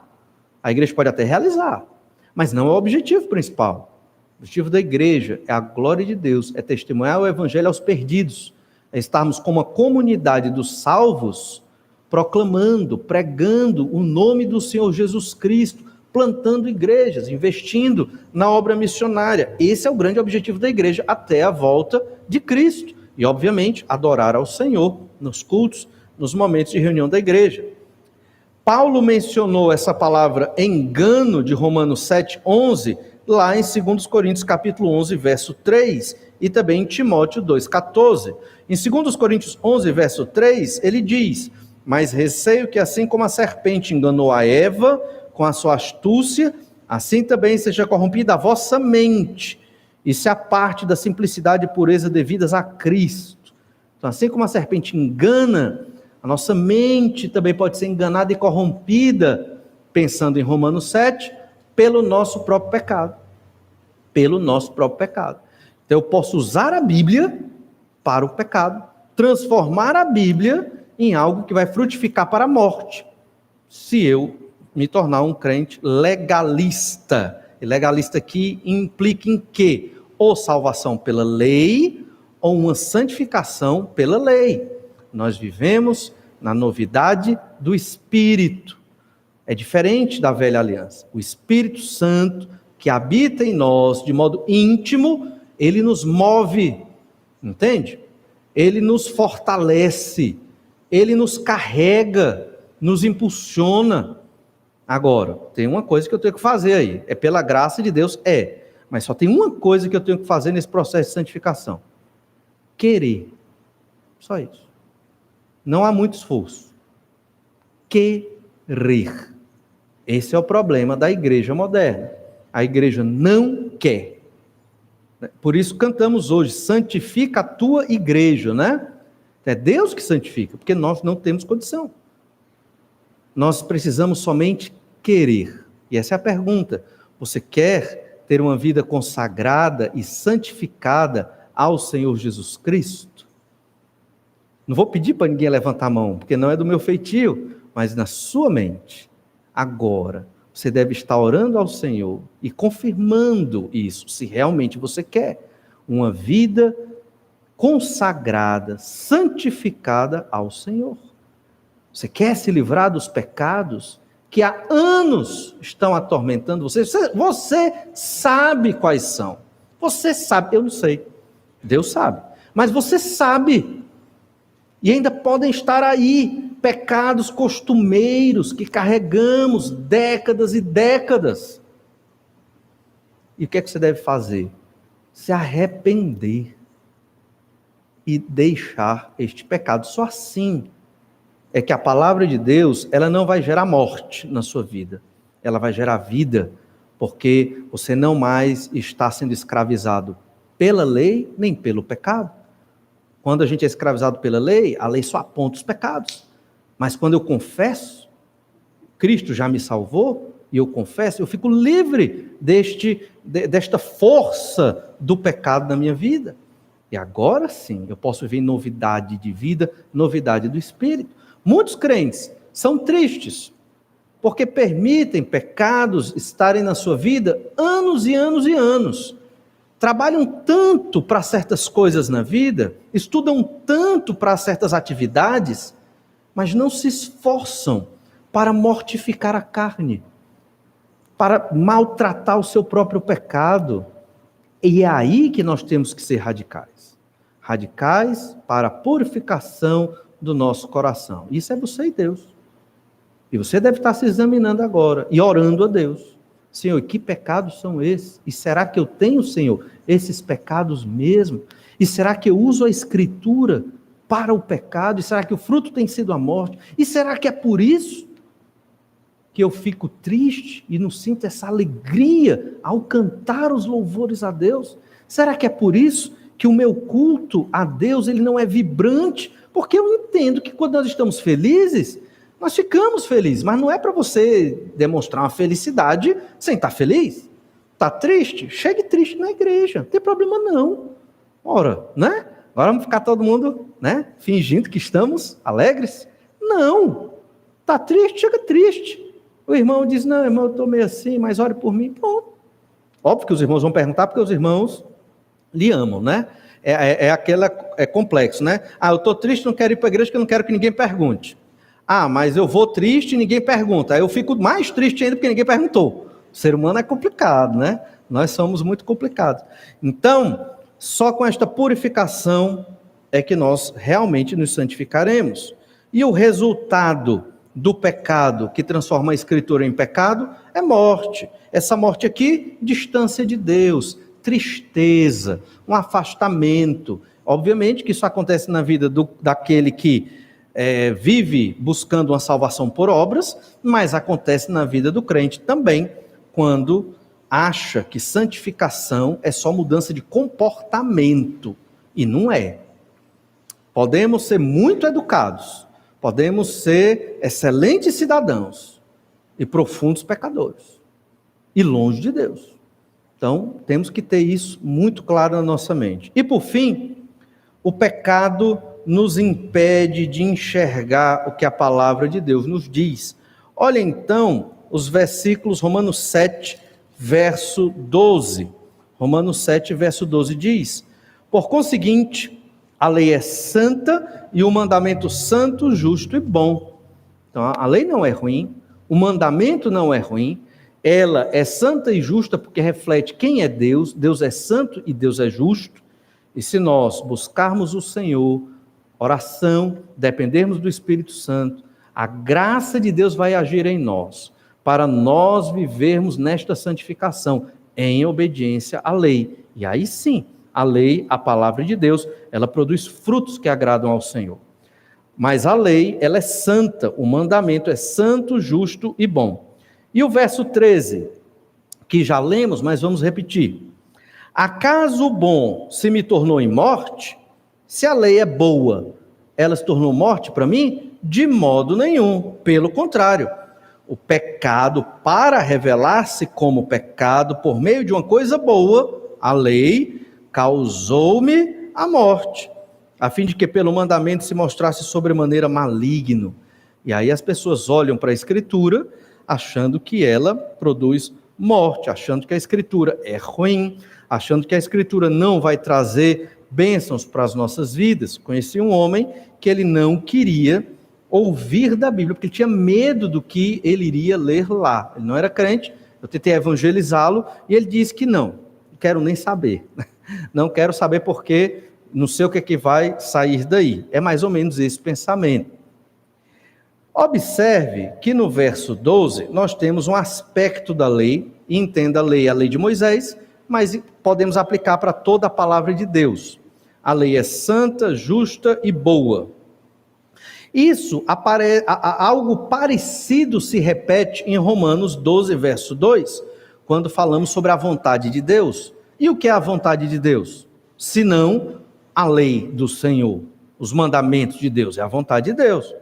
Speaker 2: A igreja pode até realizar, mas não é o objetivo principal. O objetivo da igreja é a glória de Deus, é testemunhar o evangelho aos perdidos, é estarmos como a comunidade dos salvos, proclamando, pregando o nome do Senhor Jesus Cristo, plantando igrejas, investindo na obra missionária. Esse é o grande objetivo da igreja até a volta de Cristo. E, obviamente, adorar ao Senhor nos cultos, nos momentos de reunião da igreja. Paulo mencionou essa palavra engano de Romanos 7:11, lá em 2 Coríntios capítulo 11, verso 3, e também em Timóteo 2:14. Em 2 Coríntios 11, verso 3, ele diz: mas receio que assim como a serpente enganou a Eva com a sua astúcia, assim também seja corrompida a vossa mente, e se aparte da simplicidade e pureza devidas a Cristo. Então, assim como a serpente engana, a nossa mente também pode ser enganada e corrompida, pensando em Romanos 7, pelo nosso próprio pecado. Pelo nosso próprio pecado. Então eu posso usar a Bíblia para o pecado, transformar a Bíblia em algo que vai frutificar para a morte, se eu me tornar um crente legalista. E legalista aqui implica em quê? Ou salvação pela lei, ou uma santificação pela lei. Nós vivemos na novidade do Espírito. É diferente da velha aliança. O Espírito Santo, que habita em nós de modo íntimo, ele nos move, entende? Ele nos fortalece, ele nos carrega, nos impulsiona. Agora, tem uma coisa que eu tenho que fazer aí, é pela graça de Deus, mas só tem uma coisa que eu tenho que fazer nesse processo de santificação: querer, só isso. Não há muito esforço. Querer. Esse é o problema da igreja moderna. A igreja não quer. Por isso cantamos hoje: santifica a tua igreja, né? É Deus que santifica, porque nós não temos condição. Nós precisamos somente querer. E essa é a pergunta: você quer ter uma vida consagrada e santificada ao Senhor Jesus Cristo? Não vou pedir para ninguém levantar a mão, porque não é do meu feitio, mas na sua mente, agora, você deve estar orando ao Senhor e confirmando isso, se realmente você quer uma vida consagrada, santificada ao Senhor. Você quer se livrar dos pecados que há anos estão atormentando você? Você sabe quais são. Você sabe, eu não sei. Deus sabe. Mas você sabe. E ainda podem estar aí pecados costumeiros que carregamos décadas e décadas. E o que é que você deve fazer? Se arrepender e deixar este pecado. Só assim é que a palavra de Deus, ela não vai gerar morte na sua vida. Ela vai gerar vida, porque você não mais está sendo escravizado pela lei, nem pelo pecado. Quando a gente é escravizado pela lei, a lei só aponta os pecados. Mas quando eu confesso, Cristo já me salvou, e eu confesso, eu fico livre desta força do pecado na minha vida. E agora sim, eu posso viver novidade de vida, novidade do Espírito. Muitos crentes são tristes, porque permitem pecados estarem na sua vida anos e anos e anos. Trabalham tanto para certas coisas na vida, estudam tanto para certas atividades, mas não se esforçam para mortificar a carne, para maltratar o seu próprio pecado. E é aí que nós temos que ser radicais. Radicais para a purificação do nosso coração. Isso é você e Deus. E você deve estar se examinando agora e orando a Deus. Senhor, que pecados são esses? E será que eu tenho, Senhor, esses pecados mesmo? E será que eu uso a Escritura para o pecado? E será que o fruto tem sido a morte? E será que é por isso que eu fico triste e não sinto essa alegria ao cantar os louvores a Deus? Será que é por isso que o meu culto a Deus ele não é vibrante, porque eu entendo que quando nós estamos felizes, nós ficamos felizes, mas não é para você demonstrar uma felicidade sem estar feliz. Está triste? Chegue triste na igreja, não tem problema não. Ora, né? Agora vamos ficar todo mundo, né, fingindo que estamos alegres? Não. Está triste? Chega triste. O irmão diz, não, irmão, eu estou meio assim, mas ore por mim. Pronto. Óbvio que os irmãos vão perguntar, porque os irmãos lhe amam, né? É complexo, né? Ah, eu estou triste, não quero ir para a igreja, porque eu não quero que ninguém pergunte. Ah, mas eu vou triste e ninguém pergunta. Aí eu fico mais triste ainda porque ninguém perguntou. O ser humano é complicado, né? Nós somos muito complicados. Então, só com esta purificação é que nós realmente nos santificaremos. E o resultado do pecado que transforma a Escritura em pecado é morte. Essa morte aqui, distância de Deus, tristeza, um afastamento. Obviamente que isso acontece na vida daquele que vive buscando uma salvação por obras, mas acontece na vida do crente também, quando acha que santificação é só mudança de comportamento, e não é. Podemos ser muito educados, podemos ser excelentes cidadãos e profundos pecadores, e longe de Deus. Então, temos que ter isso muito claro na nossa mente. E por fim, o pecado nos impede de enxergar o que a palavra de Deus nos diz. Olha então os versículos, Romanos 7, verso 12. Romanos 7, verso 12 diz: por conseguinte, a lei é santa e o mandamento santo, justo e bom. Então, a lei não é ruim, o mandamento não é ruim, ela é santa e justa porque reflete quem é Deus. Deus é santo e Deus é justo. E se nós buscarmos o Senhor, oração, dependermos do Espírito Santo, a graça de Deus vai agir em nós, para nós vivermos nesta santificação, em obediência à lei. E aí sim, a lei, a palavra de Deus, ela produz frutos que agradam ao Senhor. Mas a lei, ela é santa, o mandamento é santo, justo e bom. E o verso 13, que já lemos, mas vamos repetir. Acaso o bom se me tornou em morte? Se a lei é boa, ela se tornou morte para mim? De modo nenhum, pelo contrário. O pecado, para revelar-se como pecado por meio de uma coisa boa, a lei causou-me a morte, a fim de que pelo mandamento se mostrasse sobremaneira maligno. E aí as pessoas olham para a Escritura achando que ela produz morte, achando que a Escritura é ruim, achando que a Escritura não vai trazer bênçãos para as nossas vidas. Conheci um homem que ele não queria ouvir da Bíblia, porque ele tinha medo do que ele iria ler lá. Ele não era crente, eu tentei evangelizá-lo, e ele disse que não quero nem saber. Não quero saber porque não sei o que é que vai sair daí. É mais ou menos esse pensamento. Observe que no verso 12 nós temos um aspecto da lei, e entenda a lei de Moisés, mas podemos aplicar para toda a palavra de Deus. A lei é santa, justa e boa. Isso, algo parecido se repete em Romanos 12, verso 2, quando falamos sobre a vontade de Deus. E o que é a vontade de Deus? Senão a lei do Senhor, os mandamentos de Deus, é a vontade de Deus.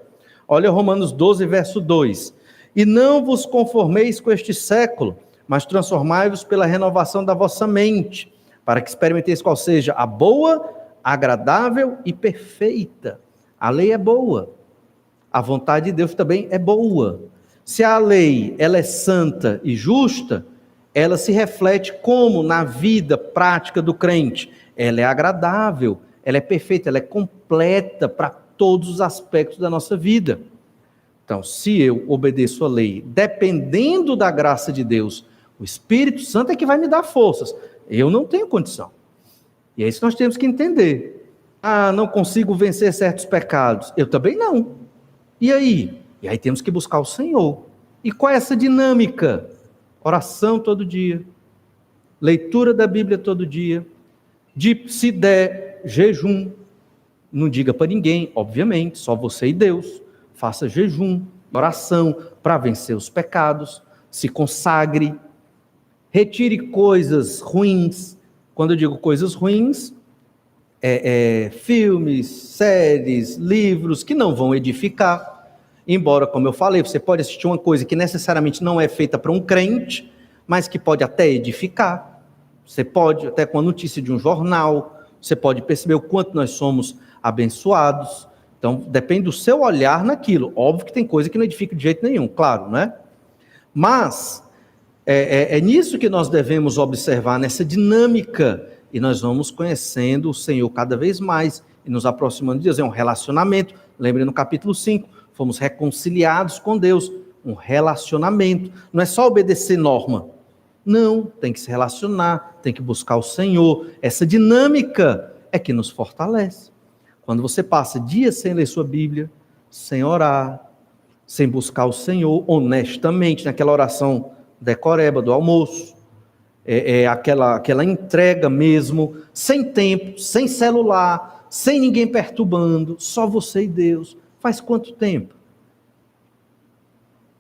Speaker 2: Olha Romanos 12, verso 2. E não vos conformeis com este século, mas transformai-vos pela renovação da vossa mente, para que experimenteis qual seja a boa, agradável e perfeita. A lei é boa. A vontade de Deus também é boa. Se a lei ela é santa e justa, ela se reflete como na vida prática do crente. Ela é agradável, ela é perfeita, ela é completa para todos os aspectos da nossa vida. Então, se eu obedeço a lei, dependendo da graça de Deus, o Espírito Santo é que vai me dar forças. Eu não tenho condição. E é isso que nós temos que entender. Ah, não consigo vencer certos pecados. Eu também não. E aí? E aí temos que buscar o Senhor. E qual é essa dinâmica? Oração todo dia, leitura da Bíblia todo dia, se der, jejum. Não diga para ninguém, obviamente, só você e Deus. Faça jejum, oração para vencer os pecados, se consagre, retire coisas ruins. Quando eu digo coisas ruins, filmes, séries, livros que não vão edificar. Embora, como eu falei, você pode assistir uma coisa que necessariamente não é feita para um crente, mas que pode até edificar. Você pode, até com a notícia de um jornal, você pode perceber o quanto nós somos abençoados. Então, depende do seu olhar naquilo. Óbvio que tem coisa que não edifica de jeito nenhum, claro, né? Mas é nisso que nós devemos observar, nessa dinâmica. E nós vamos conhecendo o Senhor cada vez mais e nos aproximando de Deus. É um relacionamento. Lembre no capítulo 5, fomos reconciliados com Deus. Um relacionamento. Não é só obedecer norma. Não, tem que se relacionar, tem que buscar o Senhor. Essa dinâmica é que nos fortalece. Quando você passa dias sem ler sua Bíblia, sem orar, sem buscar o Senhor honestamente, naquela oração decoreba do almoço, aquela entrega mesmo, sem tempo, sem celular, sem ninguém perturbando, só você e Deus. Faz quanto tempo?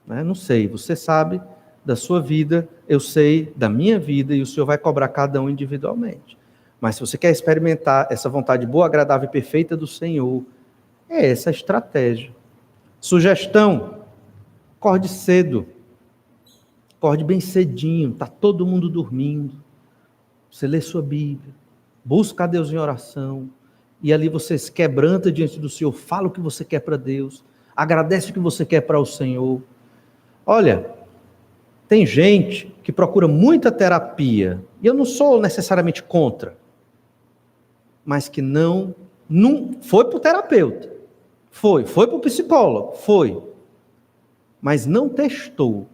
Speaker 2: Não sei, você sabe da sua vida, eu sei da minha vida, e o Senhor vai cobrar cada um individualmente. Mas se você quer experimentar essa vontade boa, agradável e perfeita do Senhor, é essa a estratégia. Sugestão: acorde cedo. Acorde bem cedinho, está todo mundo dormindo. Você lê sua Bíblia, busca a Deus em oração, e ali você se quebranta diante do Senhor, fala o que você quer para Deus, agradece o que você quer para o Senhor. Olha, tem gente que procura muita terapia, e eu não sou necessariamente contra, mas que não foi para o terapeuta, foi para o psicólogo, mas não testou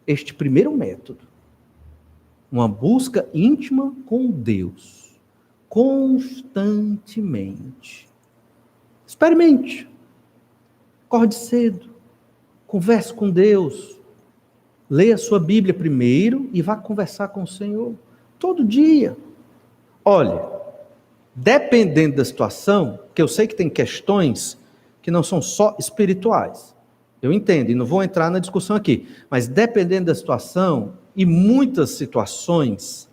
Speaker 2: este primeiro método, uma busca íntima com Deus, constantemente. Experimente, acorde cedo, converse com Deus, leia a sua Bíblia primeiro e vá conversar com o Senhor, todo dia. Olha, dependendo da situação, que eu sei que tem questões que não são só espirituais, eu entendo, e não vou entrar na discussão aqui, mas dependendo da situação, e muitas situações,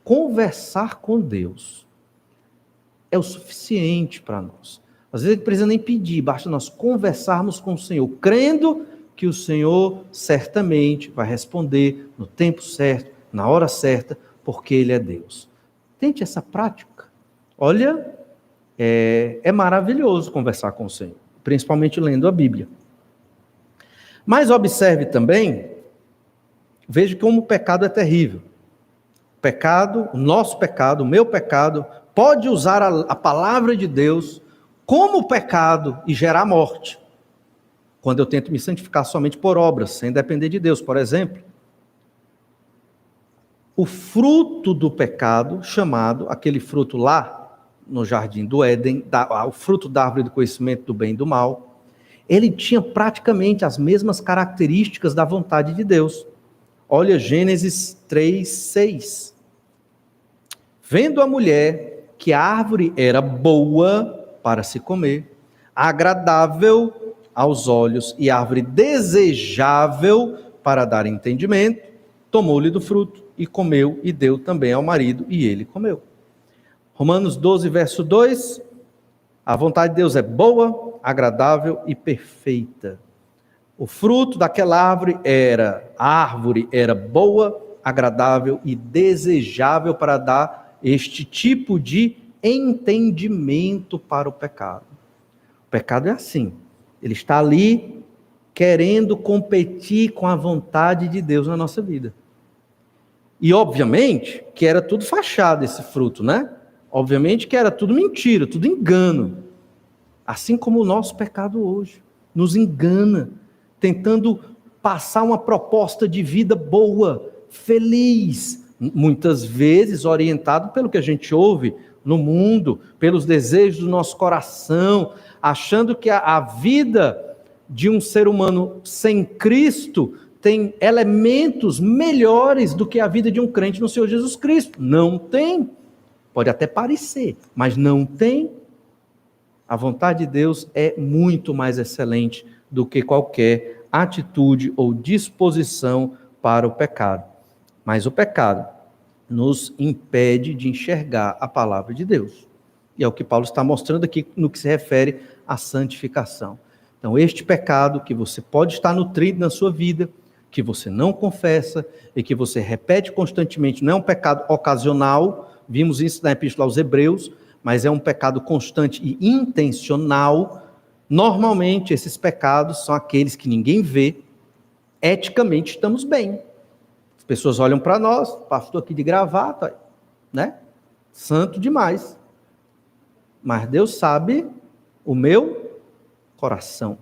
Speaker 2: conversar com Deus é o suficiente para nós. Às vezes não precisa nem pedir, basta nós conversarmos com o Senhor, crendo que o Senhor certamente vai responder no tempo certo, na hora certa, porque Ele é Deus. Tente essa prática. Olha, é maravilhoso conversar com o Senhor, principalmente lendo a Bíblia. Mas observe também, veja como o pecado é terrível. O pecado, o nosso pecado, o meu pecado, pode usar a palavra de Deus como pecado e gerar morte. Quando eu tento me santificar somente por obras, sem depender de Deus, por exemplo. O fruto do pecado, chamado, aquele fruto lá no jardim do Éden, o fruto da árvore do conhecimento do bem e do mal, ele tinha praticamente as mesmas características da vontade de Deus. Olha Gênesis 3:6. Vendo a mulher que a árvore era boa para se comer, agradável aos olhos e árvore desejável para dar entendimento, tomou-lhe do fruto e comeu e deu também ao marido e ele comeu. Romanos 12, verso 2, a vontade de Deus é boa, agradável e perfeita. O fruto daquela árvore era boa, agradável e desejável para dar este tipo de entendimento para o pecado. O pecado é assim, ele está ali querendo competir com a vontade de Deus na nossa vida. E obviamente que era tudo fachada esse fruto, né? Obviamente que era tudo mentira, tudo engano. Assim como o nosso pecado hoje nos engana, tentando passar uma proposta de vida boa, feliz, muitas vezes orientado pelo que a gente ouve no mundo, pelos desejos do nosso coração, achando que a vida de um ser humano sem Cristo tem elementos melhores do que a vida de um crente no Senhor Jesus Cristo. Não tem. Pode até parecer, mas não tem. A vontade de Deus é muito mais excelente do que qualquer atitude ou disposição para o pecado. Mas o pecado nos impede de enxergar a palavra de Deus. E é o que Paulo está mostrando aqui no que se refere à santificação. Então, este pecado que você pode estar nutrindo na sua vida, que você não confessa e que você repete constantemente, não é um pecado ocasional, vimos isso na Epístola aos Hebreus, mas é um pecado constante e intencional. Normalmente, esses pecados são aqueles que ninguém vê, eticamente estamos bem. As pessoas olham para nós, pastor aqui de gravata, né? Santo demais. Mas Deus sabe o meu coração,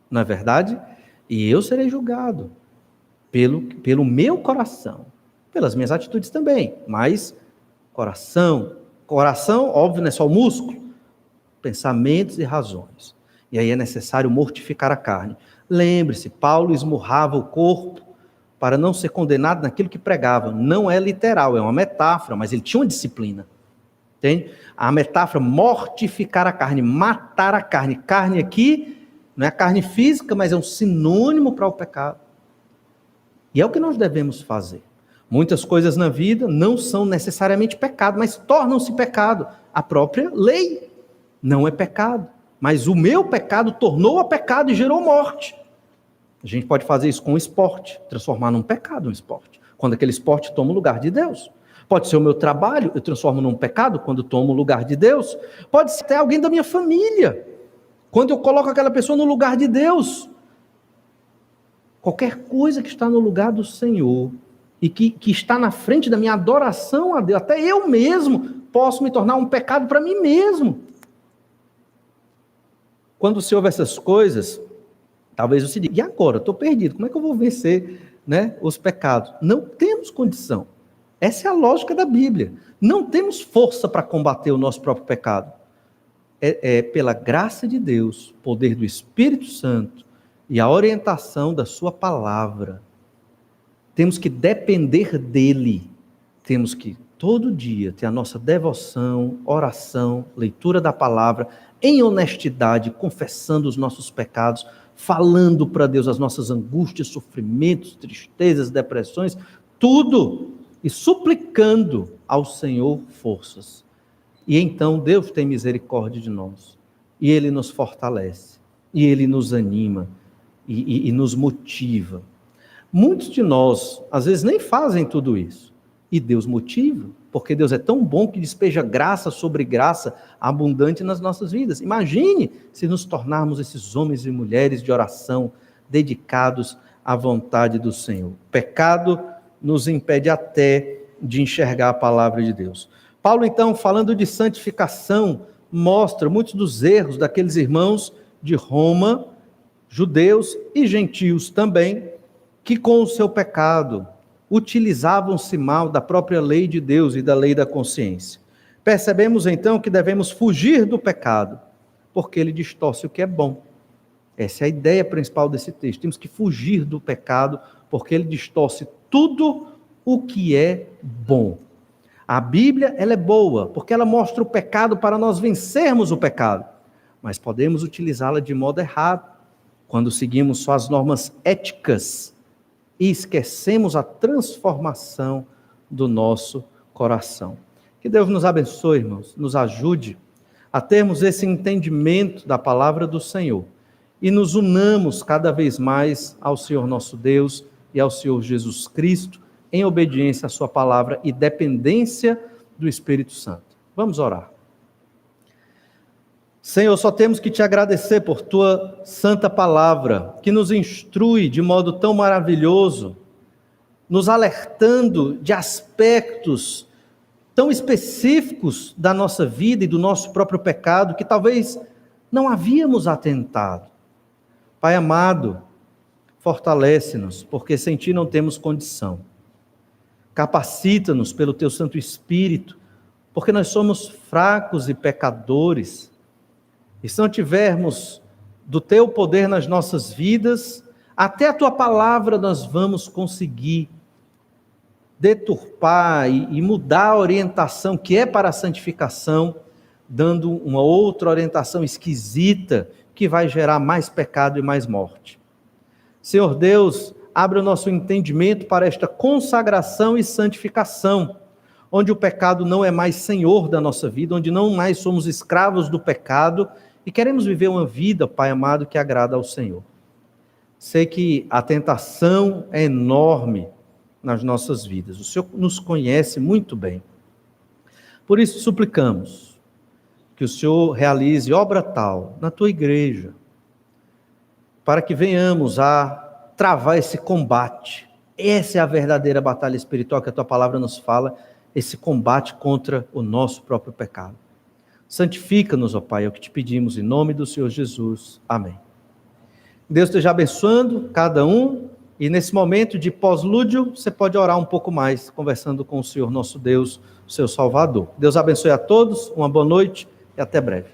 Speaker 2: não é verdade? E eu serei julgado pelo meu coração, pelas minhas atitudes também, mas coração, óbvio, não é só o músculo, pensamentos e razões. E aí é necessário mortificar a carne. Lembre-se, Paulo esmurrava o corpo para não ser condenado naquilo que pregava. Não é literal, é uma metáfora, mas ele tinha uma disciplina. Entende? A metáfora mortificar a carne, matar a carne. Carne aqui não é a carne física, mas é um sinônimo para o pecado. E é o que nós devemos fazer. Muitas coisas na vida não são necessariamente pecado, mas tornam-se pecado. A própria lei não é pecado, mas o meu pecado tornou a pecado e gerou morte. A gente pode fazer isso com o esporte, transformar num pecado um esporte, quando aquele esporte toma o lugar de Deus. Pode ser o meu trabalho, eu transformo num pecado quando tomo o lugar de Deus. Pode ser até alguém da minha família, quando eu coloco aquela pessoa no lugar de Deus. Qualquer coisa que está no lugar do Senhor e que está na frente da minha adoração a Deus, até eu mesmo posso me tornar um pecado para mim mesmo. Quando se ouve essas coisas, talvez você diga, e agora? Estou perdido, como é que eu vou vencer, né, os pecados? Não temos condição. Essa é a lógica da Bíblia. Não temos força para combater o nosso próprio pecado. É pela graça de Deus, poder do Espírito Santo e a orientação da sua palavra. Temos que depender dele. Temos que, todo dia, ter a nossa devoção, oração, leitura da palavra, em honestidade, confessando os nossos pecados, falando para Deus as nossas angústias, sofrimentos, tristezas, depressões, tudo, e suplicando ao Senhor forças. E então Deus tem misericórdia de nós, e Ele nos fortalece, e Ele nos anima, e nos motiva. Muitos de nós, às vezes, nem fazem tudo isso, e Deus motiva, porque Deus é tão bom que despeja graça sobre graça abundante nas nossas vidas. Imagine se nos tornarmos esses homens e mulheres de oração, dedicados à vontade do Senhor. O pecado nos impede até de enxergar a palavra de Deus. Paulo, então, falando de santificação, mostra muitos dos erros daqueles irmãos de Roma, judeus e gentios também, que com o seu pecado utilizavam-se mal da própria lei de Deus e da lei da consciência. Percebemos então que devemos fugir do pecado, porque ele distorce o que é bom. Essa é a ideia principal desse texto. Temos que fugir do pecado, porque ele distorce tudo o que é bom. A Bíblia, ela é boa, porque ela mostra o pecado para nós vencermos o pecado. Mas podemos utilizá-la de modo errado, quando seguimos só as normas éticas e esquecemos a transformação do nosso coração. Que Deus nos abençoe, irmãos, nos ajude a termos esse entendimento da palavra do Senhor e nos unamos cada vez mais ao Senhor nosso Deus e ao Senhor Jesus Cristo, em obediência à sua palavra e dependência do Espírito Santo. Vamos orar. Senhor, só temos que te agradecer por tua santa palavra, que nos instrui de modo tão maravilhoso, nos alertando de aspectos tão específicos da nossa vida e do nosso próprio pecado, que talvez não havíamos atentado. Pai amado, fortalece-nos, porque sem ti não temos condição. Capacita-nos pelo teu Santo Espírito, porque nós somos fracos e pecadores. E se não tivermos do teu poder nas nossas vidas, até a tua palavra nós vamos conseguir deturpar e mudar a orientação que é para a santificação, dando uma outra orientação esquisita que vai gerar mais pecado e mais morte. Senhor Deus, abre o nosso entendimento para esta consagração e santificação, onde o pecado não é mais senhor da nossa vida, onde não mais somos escravos do pecado e queremos viver uma vida, Pai amado, que agrada ao Senhor. Sei que a tentação é enorme nas nossas vidas. O Senhor nos conhece muito bem. Por isso suplicamos que o Senhor realize obra tal na tua igreja, para que venhamos a travar esse combate. Essa é a verdadeira batalha espiritual que a tua palavra nos fala, esse combate contra o nosso próprio pecado. Santifica-nos, ó Pai, é o que te pedimos, em nome do Senhor Jesus. Amém. Deus esteja abençoando cada um, e nesse momento de pós-lúdio, você pode orar um pouco mais, conversando com o Senhor nosso Deus, o seu Salvador. Deus abençoe a todos, uma boa noite e até breve.